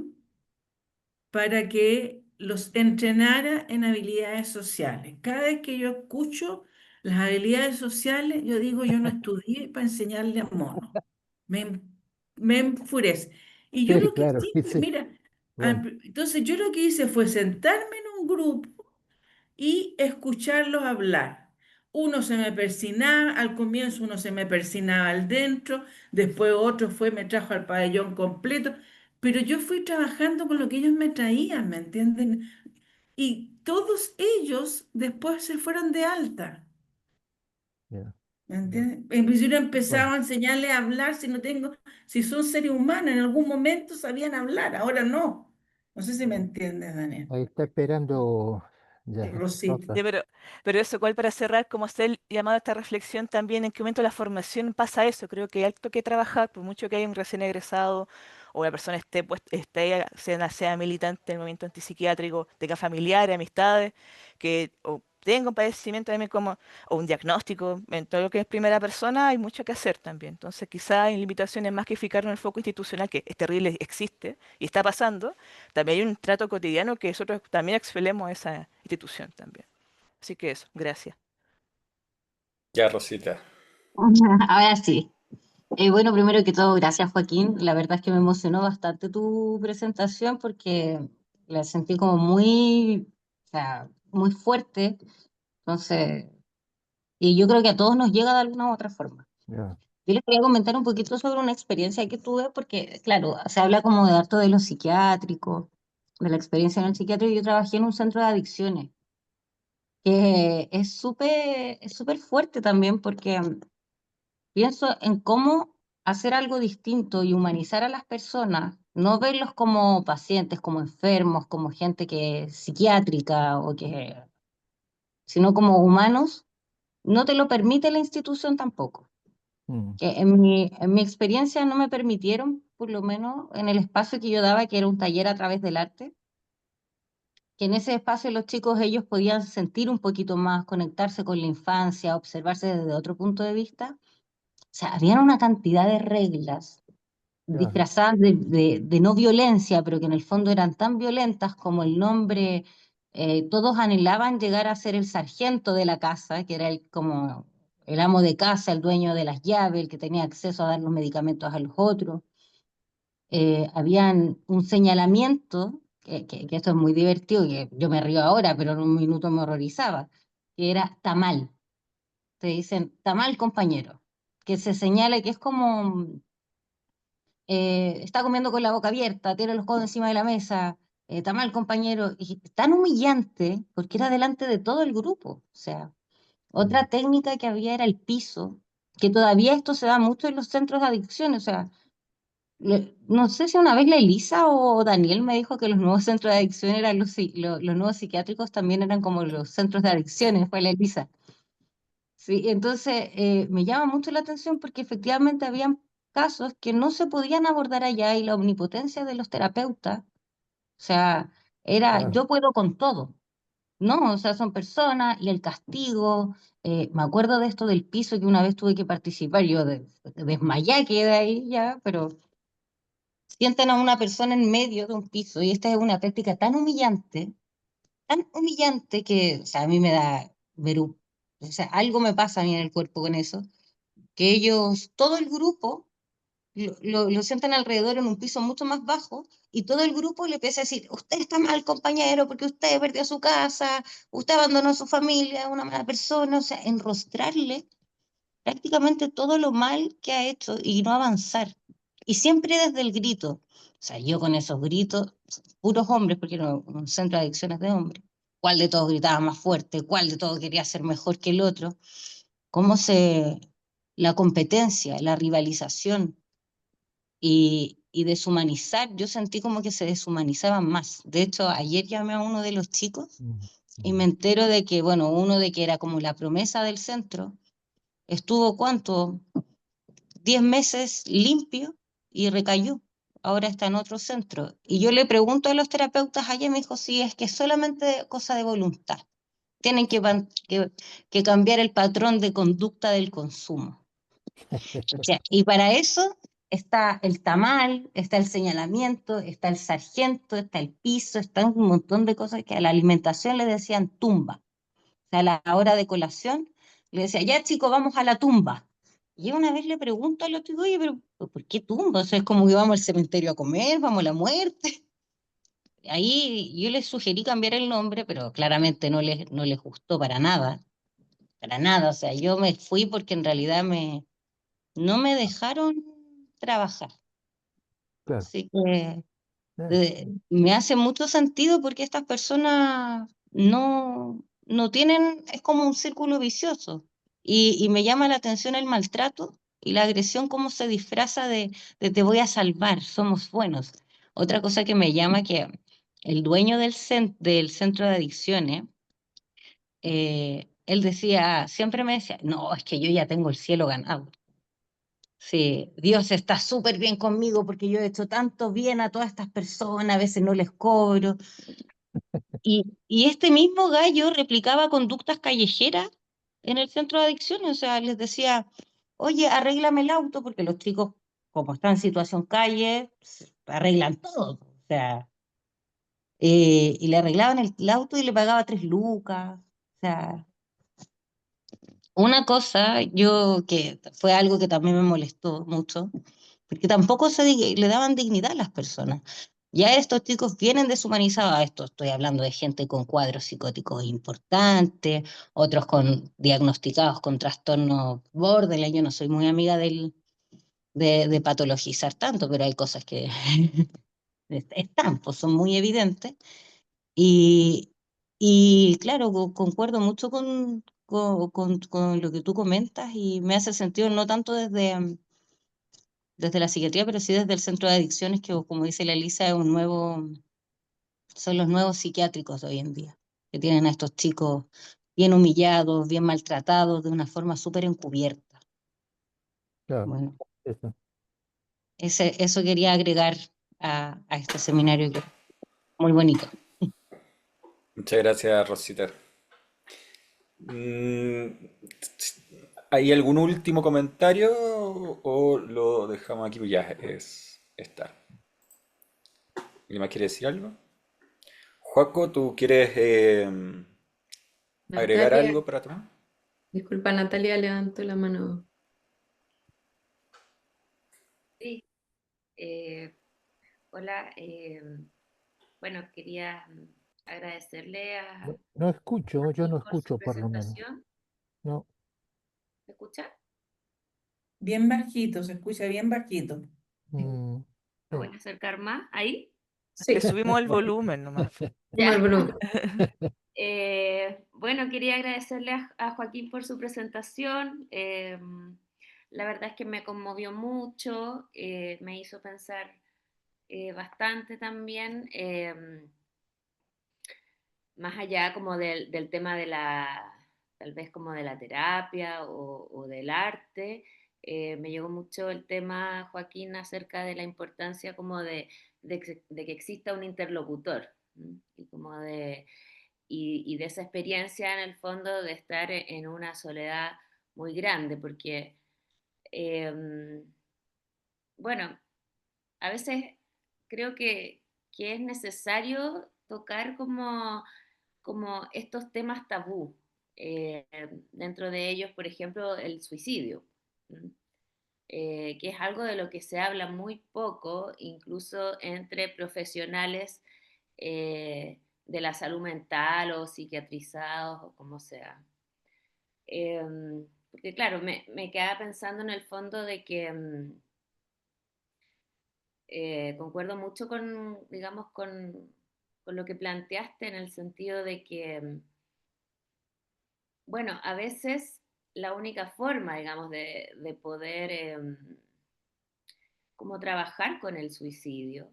para que los entrenara en habilidades sociales. Cada vez que yo escucho las habilidades sociales, yo digo, yo no estudié para enseñarle a mono. Me, me enfurece. Y yo sí, lo que claro, hice, sí. mira, Bueno, entonces yo lo que hice fue sentarme en un grupo y escucharlos hablar. Uno se me persinaba, al comienzo uno se me persinaba al dentro, después otro fue, me trajo al pabellón completo, pero yo fui trabajando con lo que ellos me traían, ¿me entienden? Y todos ellos después se fueron de alta, ya, ¿me ya. entienden? En principio Bueno, empezaba a enseñarles a hablar si son seres humanos, en algún momento sabían hablar, ahora no. No sé si me entiendes, Daniel. ahí está esperando ya, Rosita. Rosa. ya, pero eso, igual para cerrar, como hacer el llamado a esta reflexión también, ¿en qué momento la formación pasa eso? Creo que hay algo que trabajar, por mucho que haya un recién egresado o la persona esté, pues, sea militante del movimiento antipsiquiátrico, tenga familiares, amistades, que o tenga un padecimiento también como, o un diagnóstico, en todo lo que es primera persona, hay mucho que hacer también. Entonces, quizá hay limitaciones más que fijarnos en el foco institucional, que es terrible, existe y está pasando. También hay un trato cotidiano que nosotros también exfelemos a esa institución también. Así que eso, gracias. Ya, Rosita. Ahora sí. Bueno, primero que todo, gracias Joaquín. La verdad es que me emocionó bastante tu presentación porque la sentí como muy, o sea, muy fuerte. Entonces, y yo creo que a todos nos llega de alguna u otra forma. Ya, Yo les quería comentar un poquito sobre una experiencia que tuve porque, claro, se habla como de harto de lo psiquiátrico, de la experiencia en el psiquiátrico. Yo trabajé en un centro de adicciones, que es súper fuerte también porque pienso en cómo hacer algo distinto y humanizar a las personas, no verlos como pacientes, como enfermos, como gente que es psiquiátrica o que, sino como humanos, no te lo permite la institución tampoco. mm, Que en mi experiencia no me permitieron, por lo menos en el espacio que yo daba, que era un taller a través del arte, que en ese espacio los chicos ellos podían sentir un poquito más, conectarse con la infancia, observarse desde otro punto de vista. O sea, había una cantidad de reglas ya, disfrazadas de no violencia, pero que en el fondo eran tan violentas como el nombre. Todos anhelaban llegar a ser el sargento de la casa, que era como el amo de casa, el dueño de las llaves, el que tenía acceso a dar los medicamentos a los otros. Habían un señalamiento, que esto es muy divertido, que yo me río ahora, pero en un minuto me horrorizaba, que era tamal. Te dicen tamal, compañero, que se señala que es como está comiendo con la boca abierta, tiene los codos encima de la mesa, está mal compañero, y tan humillante porque era delante de todo el grupo. O sea, mm, otra técnica que había era el piso, que todavía esto se da mucho en los centros de adicciones. O sea, no sé si una vez la Elisa o Daniel me dijo que los nuevos centros de adicción eran los nuevos psiquiátricos también eran como los centros de adicciones, fue la Elisa. Sí, entonces me llama mucho la atención porque efectivamente habían casos que no se podían abordar allá y la omnipotencia de los terapeutas, o sea, era claro, yo puedo con todo, ¿no? O sea, son personas y el castigo, me acuerdo de esto del piso que una vez tuve que participar, yo desmayé, quedé ahí ya, pero sientan a una persona en medio de un piso, y esta es una práctica tan humillante que, o sea, a mí me da o sea, algo me pasa a mí en el cuerpo con eso, que ellos, todo el grupo, lo sientan alrededor en un piso mucho más bajo, y todo el grupo le empieza a decir, usted está mal, compañero, porque usted perdió su casa, usted abandonó a su familia, es una mala persona, o sea, enrostrarle prácticamente todo lo mal que ha hecho y no avanzar. Y siempre desde el grito. O sea, yo con esos gritos, puros hombres, porque era un centro de adicciones de hombres, cuál de todos gritaba más fuerte, cuál de todos quería ser mejor que el otro, cómo la competencia, la rivalización y deshumanizar, yo sentí como que se deshumanizaban más. De hecho, ayer llamé a uno de los chicos Mm, y me mm. entero de que, bueno, uno de que era como la promesa del centro, estuvo cuánto, 10 meses limpio y recayó. Ahora está en otro centro. Y yo le pregunto a los terapeutas allá, me dijo, sí, es que es solamente cosa de voluntad. Tienen que cambiar el patrón de conducta del consumo. O sea, y para eso está el tamal, está el señalamiento, está el sargento, está el piso, está un montón de cosas que a la alimentación le decían tumba. O sea, a la hora de colación, le decía, ya chico, vamos a la tumba. Y yo una vez le pregunto al otro, digo, oye, pero ¿por qué tumba? O sea, es como que vamos al cementerio a comer, vamos a la muerte. Ahí yo les sugerí cambiar el nombre, pero claramente no les gustó para nada, para nada. O sea, yo me fui porque en realidad no me dejaron trabajar. Claro. Así que Eh, me hace mucho sentido porque estas personas no tienen, es como un círculo vicioso. Y me llama la atención el maltrato y la agresión, cómo se disfraza de te voy a salvar, somos buenos. Otra cosa que me llama que el dueño del centro de adicciones, él decía, siempre me decía, no, es que yo ya tengo el cielo ganado. Sí, Dios está súper bien conmigo porque yo he hecho tanto bien a todas estas personas, a veces no les cobro. Y este mismo gallo replicaba conductas callejeras en el centro de adicciones, o sea, les decía, oye, arréglame el auto, porque los chicos, como están en situación calle, arreglan todo, o sea, y le arreglaban el auto y le pagaba 3 lucas, o sea, una cosa, yo que fue algo que también me molestó mucho, porque tampoco le daban dignidad a las personas. Ya estos chicos vienen deshumanizados, a esto estoy hablando de gente con cuadros psicóticos importantes, otros diagnosticados con trastornos borderline. Yo no soy muy amiga de patologizar tanto, pero hay cosas que están, pues son muy evidentes. Y, y claro, concuerdo mucho con lo que tú comentas y me hace sentido no tanto desde la psiquiatría, pero sí desde el centro de adicciones, que como dice la Elisa, son los nuevos psiquiátricos de hoy en día, que tienen a estos chicos bien humillados, bien maltratados, de una forma súper encubierta. claro, Bueno, eso. eso quería agregar a este seminario que es muy bonito. Muchas gracias, Rosita. Mm, ¿Hay algún último comentario o lo dejamos aquí? Pues ya está. ¿Alguien más quiere decir algo? Joaco, ¿tú quieres agregar Natalia, algo para tomar? disculpa, Natalia levantó la mano. Sí, eh, hola. Bueno, quería agradecerle a No escucho, yo no Joaquín por su escucho por lo menos. presentación. No. ¿Me escucha? Bien bajito, se escucha bien bajito. Mm, ¿Me sí. voy a acercar más? ¿Ahí? Le Sí, subimos el volumen nomás. suma el Ya. volumen. Bueno, quería agradecerle a Joaquín por su presentación. La verdad es que me conmovió mucho, me hizo pensar bastante también. Más allá como del tema de tal vez como de la terapia o del arte, me llegó mucho el tema, Joaquín, acerca de la importancia como de que exista un interlocutor, ¿m? Y como y de esa experiencia en el fondo de estar en una soledad muy grande, porque, bueno, a veces creo que es necesario tocar como estos temas tabú. Dentro de ellos, por ejemplo, el suicidio, ¿m? Que es algo de lo que se habla muy poco, incluso entre profesionales de la salud mental o psiquiatrizados o como sea. Porque claro, me quedaba pensando en el fondo de que concuerdo mucho con, digamos, con lo que planteaste en el sentido de que, bueno, a veces la única forma, digamos, de poder como trabajar con el suicidio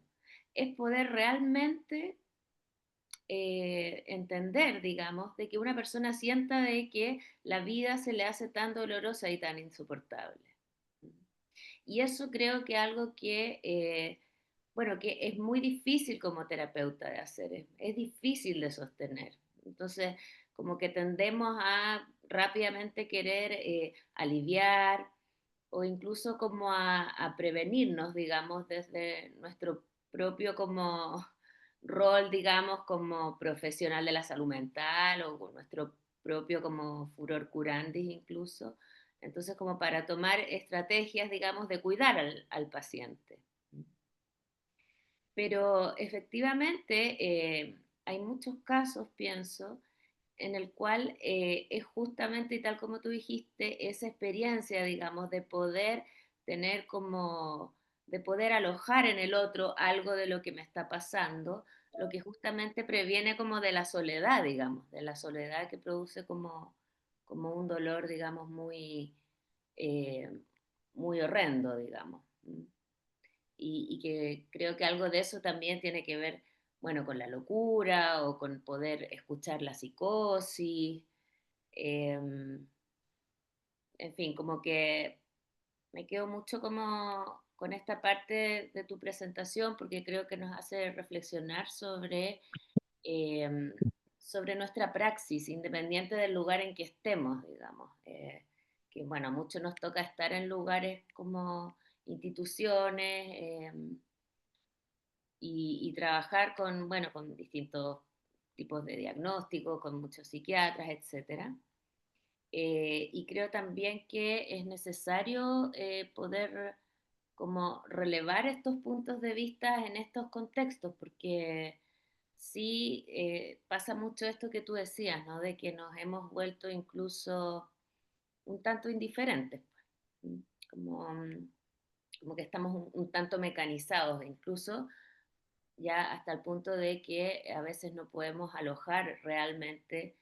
es poder realmente entender, digamos, de que una persona sienta de que la vida se le hace tan dolorosa y tan insoportable. Y eso creo que es algo que, bueno, que es muy difícil como terapeuta de hacer, es difícil de sostener. Entonces, como que tendemos a rápidamente querer aliviar o incluso como a prevenirnos, digamos, desde nuestro propio como rol, digamos, como profesional de la salud mental o con nuestro propio como furor curandis incluso. Entonces, como para tomar estrategias, digamos, de cuidar al paciente. Pero efectivamente hay muchos casos, pienso, en el cual es justamente, y tal como tú dijiste, esa experiencia, digamos, de poder tener como, de poder alojar en el otro algo de lo que me está pasando, lo que justamente previene como de la soledad, digamos, de la soledad que produce como un dolor, digamos, eh, muy horrendo, digamos. Y que creo que algo de eso también tiene que ver, bueno, con la locura o con poder escuchar la psicosis, en fin, como que me quedo mucho como con esta parte de tu presentación porque creo que nos hace reflexionar eh, sobre nuestra praxis, independiente del lugar en que estemos, digamos. Que bueno, a muchos nos toca estar en lugares como instituciones y trabajar con, bueno, con distintos tipos de diagnósticos, con muchos psiquiatras, etcétera. Y creo también que es necesario poder como relevar estos puntos de vista en estos contextos, porque sí pasa mucho esto que tú decías, ¿no? De que nos hemos vuelto incluso un tanto indiferentes, pues, como, como que estamos un tanto mecanizados, incluso ya hasta el punto de que a veces no podemos alojar realmente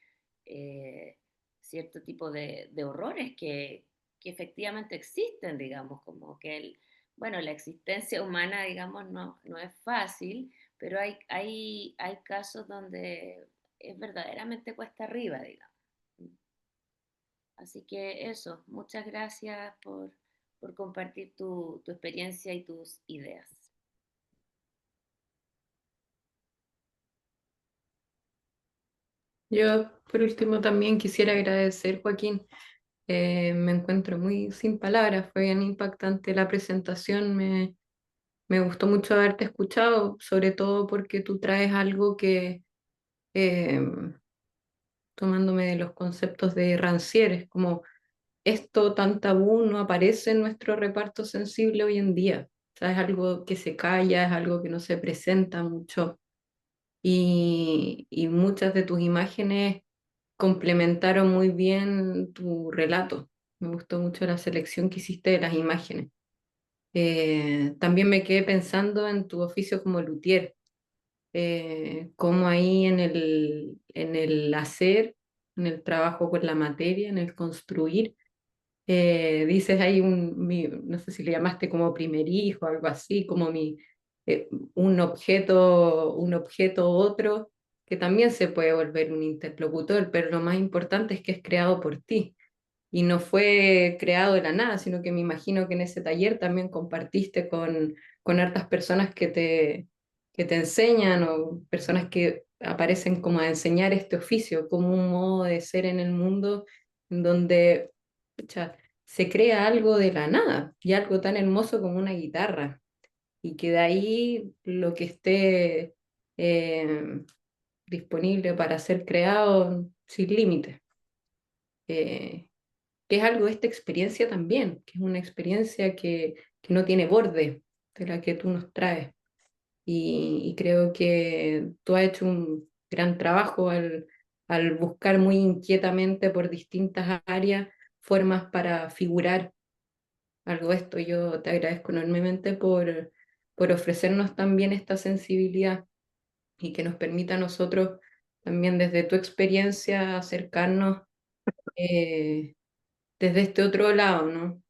eh, cierto tipo de horrores que efectivamente existen, digamos, como que bueno, la existencia humana, digamos, no es fácil, pero hay casos donde es verdaderamente cuesta arriba, digamos. Así que eso, muchas gracias por compartir tu experiencia y tus ideas. Yo, por último, también quisiera agradecer, Joaquín. Me encuentro muy sin palabras, fue bien impactante la presentación, me gustó mucho haberte escuchado, sobre todo porque tú traes algo que, eh, tomándome de los conceptos de Rancière, como esto tan tabú no aparece en nuestro reparto sensible hoy en día. O sea, es algo que se calla, es algo que no se presenta mucho. Y muchas de tus imágenes complementaron muy bien tu relato. Me gustó mucho la selección que hiciste de las imágenes. También me quedé pensando en tu oficio como luthier, cómo ahí en el hacer, en el trabajo con la materia, en el construir, dices ahí no sé si le llamaste como primer hijo, algo así, como eh, un objeto otro, que también se puede volver un interlocutor, pero lo más importante es que es creado por ti y no fue creado de la nada, sino que me imagino que en ese taller también compartiste con hartas personas que te enseñan o personas que aparecen como a enseñar este oficio, como un modo de ser en el mundo en donde pucha, se crea algo de la nada y algo tan hermoso como una guitarra. y que de ahí lo que esté eh, disponible para ser creado sin límites. Eh, que es algo de esta experiencia también, que es una experiencia que no tiene borde, de la que tú nos traes. Y creo que tú has hecho un gran trabajo al buscar muy inquietamente por distintas áreas formas para figurar algo de esto. Yo te agradezco enormemente por ofrecernos también esta sensibilidad y que nos permita a nosotros también desde tu experiencia acercarnos eh, desde este otro lado, ¿no?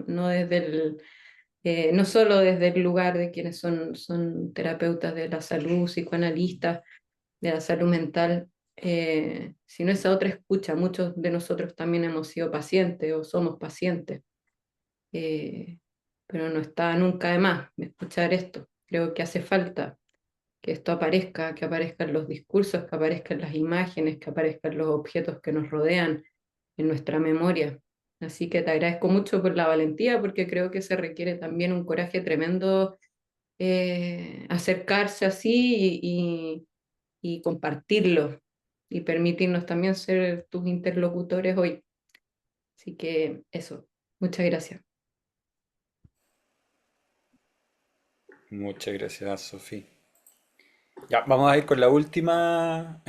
No desde no solo desde el lugar de quienes son terapeutas de la salud, psicoanalistas, de la salud mental, sino esa otra escucha. Muchos de nosotros también hemos sido pacientes o somos pacientes, eh, pero no está nunca de más escuchar esto. Creo que hace falta que esto aparezca, que aparezcan los discursos, que aparezcan las imágenes, que aparezcan los objetos que nos rodean en nuestra memoria. Así que te agradezco mucho por la valentía, porque creo que se requiere también un coraje tremendo acercarse así y compartirlo y permitirnos también ser tus interlocutores hoy. Así que eso, muchas gracias. Muchas gracias, Sofía. Ya, vamos a ir con la última,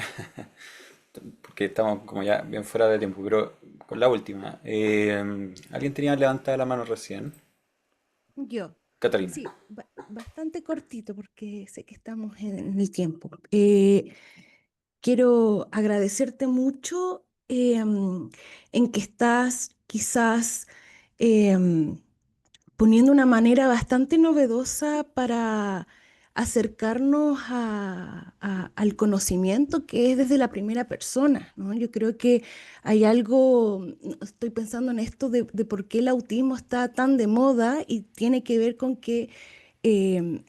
porque estamos como ya bien fuera de tiempo, pero con la última. ¿Alguien tenía levantada la mano recién? Yo, Catalina. sí, bastante cortito porque sé que estamos en el tiempo. Quiero agradecerte mucho en que estás quizás em, poniendo una manera bastante novedosa para acercarnos al conocimiento que es desde la primera persona, ¿no? Yo creo que hay algo, estoy pensando en esto de por qué el autismo está tan de moda y tiene que ver con que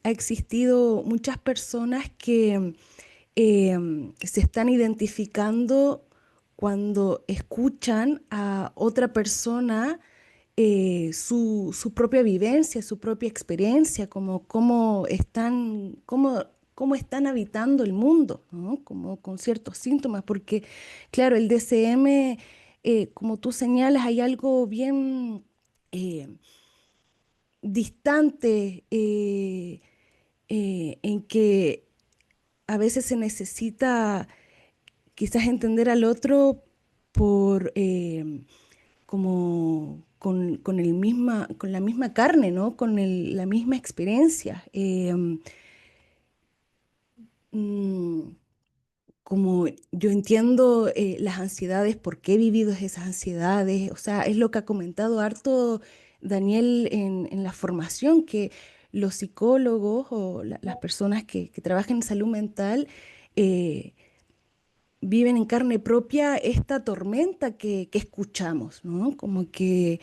ha existido muchas personas que se están identificando cuando escuchan a otra persona su propia vivencia, su propia experiencia, como cómo están habitando el mundo, ¿no? Como con ciertos síntomas, porque claro, el DCM, como tú señalas, hay algo bien eh, distante en que a veces se necesita quizás entender al otro por como con la misma carne, ¿no? Con la misma experiencia. Mm, como yo entiendo las ansiedades, por qué he vivido esas ansiedades, o sea, es lo que ha comentado harto Daniel en la formación, que los psicólogos o las personas que trabajan en salud mental eh, viven en carne propia esta tormenta que escuchamos, ¿no? Como que,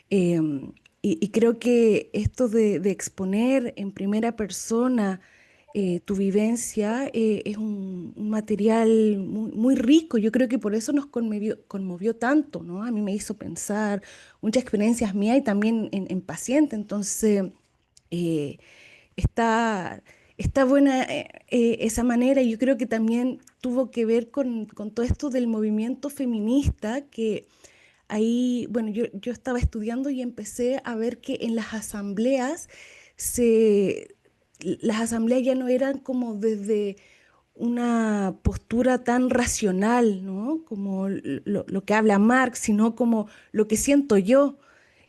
y creo que esto de exponer en primera persona tu vivencia es un material muy rico. Yo creo que por eso nos conmovió tanto, ¿no? A mí me hizo pensar muchas experiencias mías y también en paciente. Entonces, eh, está, está buena esa manera y yo creo que también tuvo que ver con todo esto del movimiento feminista que ahí, bueno, yo estaba estudiando y empecé a ver que en las asambleas se, las asambleas ya no eran como desde una postura tan racional, ¿no? Como lo que habla Marx, sino como lo que siento yo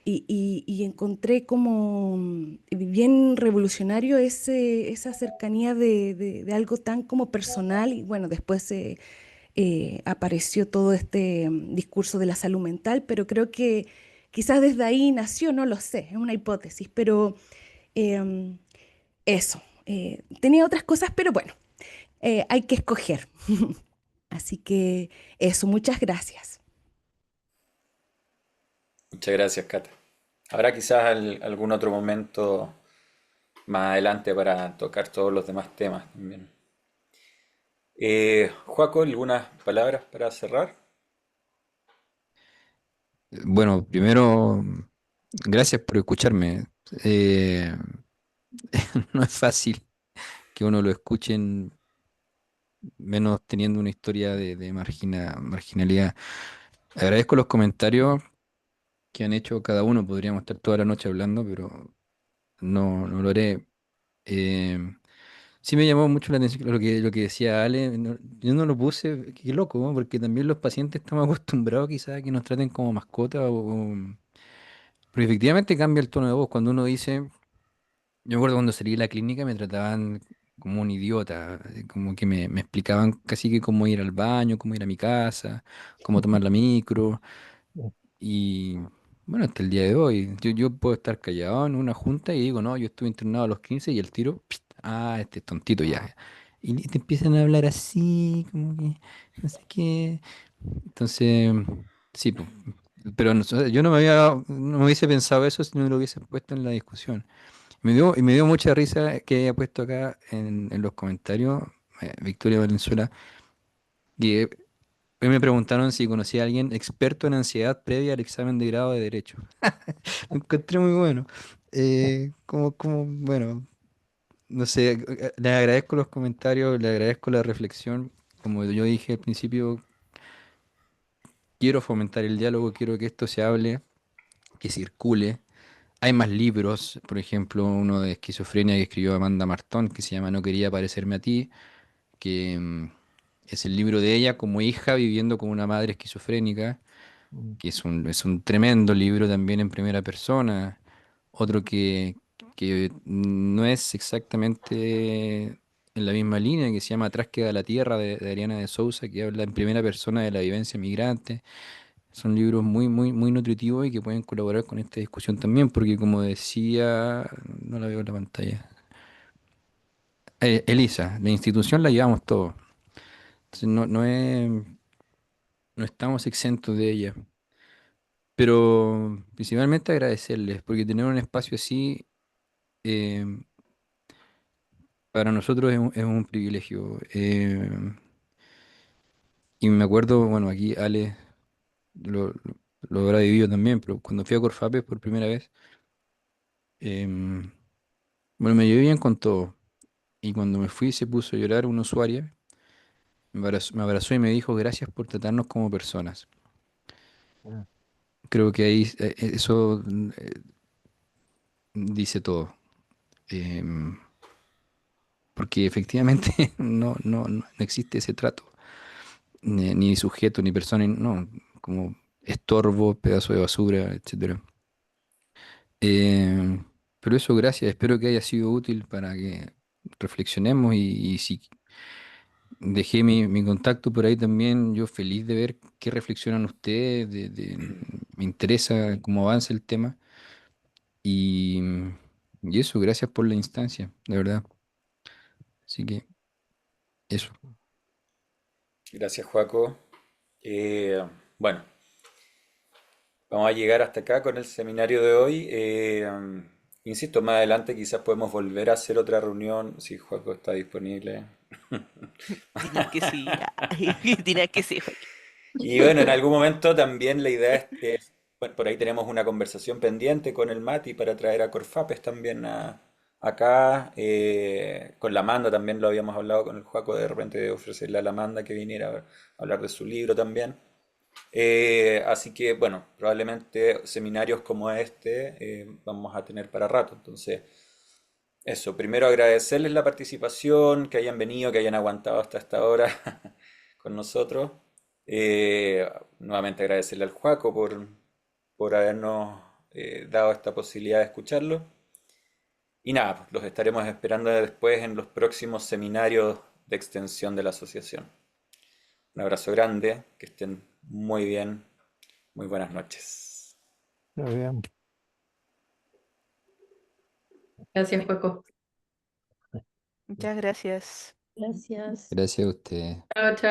y encontré como bien revolucionario esa cercanía de algo tan como personal y bueno, después apareció todo este discurso de la salud mental, pero creo que quizás desde ahí nació, no lo sé, es una hipótesis, pero em, eso. Tenía otras cosas, pero bueno, hay que escoger. Así que eso, muchas gracias. Muchas gracias, Cata. Habrá quizás algún otro momento más adelante para tocar todos los demás temas también. Joaco, ¿algunas palabras para cerrar? Bueno, primero, gracias por escucharme. Eh, no es fácil que uno lo escuchen, menos teniendo una historia de marginalidad. Agradezco los comentarios que han hecho cada uno. Podríamos estar toda la noche hablando, pero no lo haré. Eh, sí me llamó mucho la atención lo que decía Ale. Yo no lo puse, qué loco, ¿no? Porque también los pacientes estamos acostumbrados quizás a que nos traten como mascota pero efectivamente cambia el tono de voz cuando uno dice, yo me acuerdo cuando salí de la clínica me trataban como un idiota, como que me explicaban casi que cómo ir al baño, cómo ir a mi casa, cómo tomar la micro. Y bueno, hasta el día de hoy, yo puedo estar callado en una junta y digo, no, yo estuve internado a los 15 y el tiro, pst, este es tontito ya. Y te empiezan a hablar así, como que, no sé qué. Entonces, sí, pues, pero yo no me hubiese pensado eso si no lo hubiese puesto en la discusión. Y me dio mucha risa que haya puesto acá en los comentarios, Victoria Valenzuela, que hoy me preguntaron si conocía a alguien experto en ansiedad previa al examen de grado de Derecho. Lo encontré muy bueno. Bueno, no sé, le agradezco los comentarios, le agradezco la reflexión. Como yo dije al principio, quiero fomentar el diálogo, quiero que esto se hable, que circule. Hay más libros, por ejemplo, uno de esquizofrenia que escribió Amanda Martón, que se llama No quería parecerme a ti, que es el libro de ella como hija viviendo con una madre esquizofrénica, Mm, que es un tremendo libro también en primera persona. Otro que no es exactamente en la misma línea, que se llama Atrás queda la tierra, de Ariana de Souza, que habla en primera persona de la vivencia migrante. Son libros muy, muy, muy nutritivos y que pueden colaborar con esta discusión también, porque como decía, no la veo en la pantalla, Elisa, la institución la llevamos todos. Entonces no estamos exentos de ella. Pero principalmente agradecerles, porque tener un espacio así eh, para nosotros es un privilegio. Y me acuerdo, bueno, aquí Ale lo habrá vivido también, pero cuando fui a Corfapes por primera vez, em, bueno, me llevé bien con todo. Y cuando me fui se puso a llorar una usuaria, me abrazó y me dijo gracias por tratarnos como personas. ah, Creo que ahí eso dice todo. Em, Porque efectivamente no existe ese trato, ni sujeto, ni persona, no, como estorbo, pedazo de basura, etcétera. Eh, pero eso, gracias, espero que haya sido útil para que reflexionemos y si dejé mi contacto por ahí también, yo feliz de ver qué reflexionan ustedes, me interesa cómo avanza el tema y, y eso, gracias por la instancia, de verdad. Así que eso. Gracias, Joaco. Bueno, vamos a llegar hasta acá con el seminario de hoy. Insisto, más adelante quizás podemos volver a hacer otra reunión si Joaco está disponible. Diría que sí, diría que sí, Joaquín. Y bueno, en algún momento también la idea bueno, por ahí tenemos una conversación pendiente con el Mati para traer a Corfapes también acá. Con la Amanda también lo habíamos hablado con el Joaco de repente de ofrecerle a la Amanda que viniera a hablar de su libro también. Así que bueno, probablemente seminarios como este vamos a tener para rato. Entonces, eso, primero agradecerles la participación, que hayan venido, que hayan aguantado hasta esta hora con nosotros. Nuevamente agradecerle al Joaco por habernos dado esta posibilidad de escucharlo. Y nada, pues, los estaremos esperando después en los próximos seminarios de extensión de la asociación. Un abrazo grande, que estén muy bien, muy buenas noches. está bien. Gracias, Paco. Muchas gracias. Gracias. Gracias a ustedes. Chao, chao.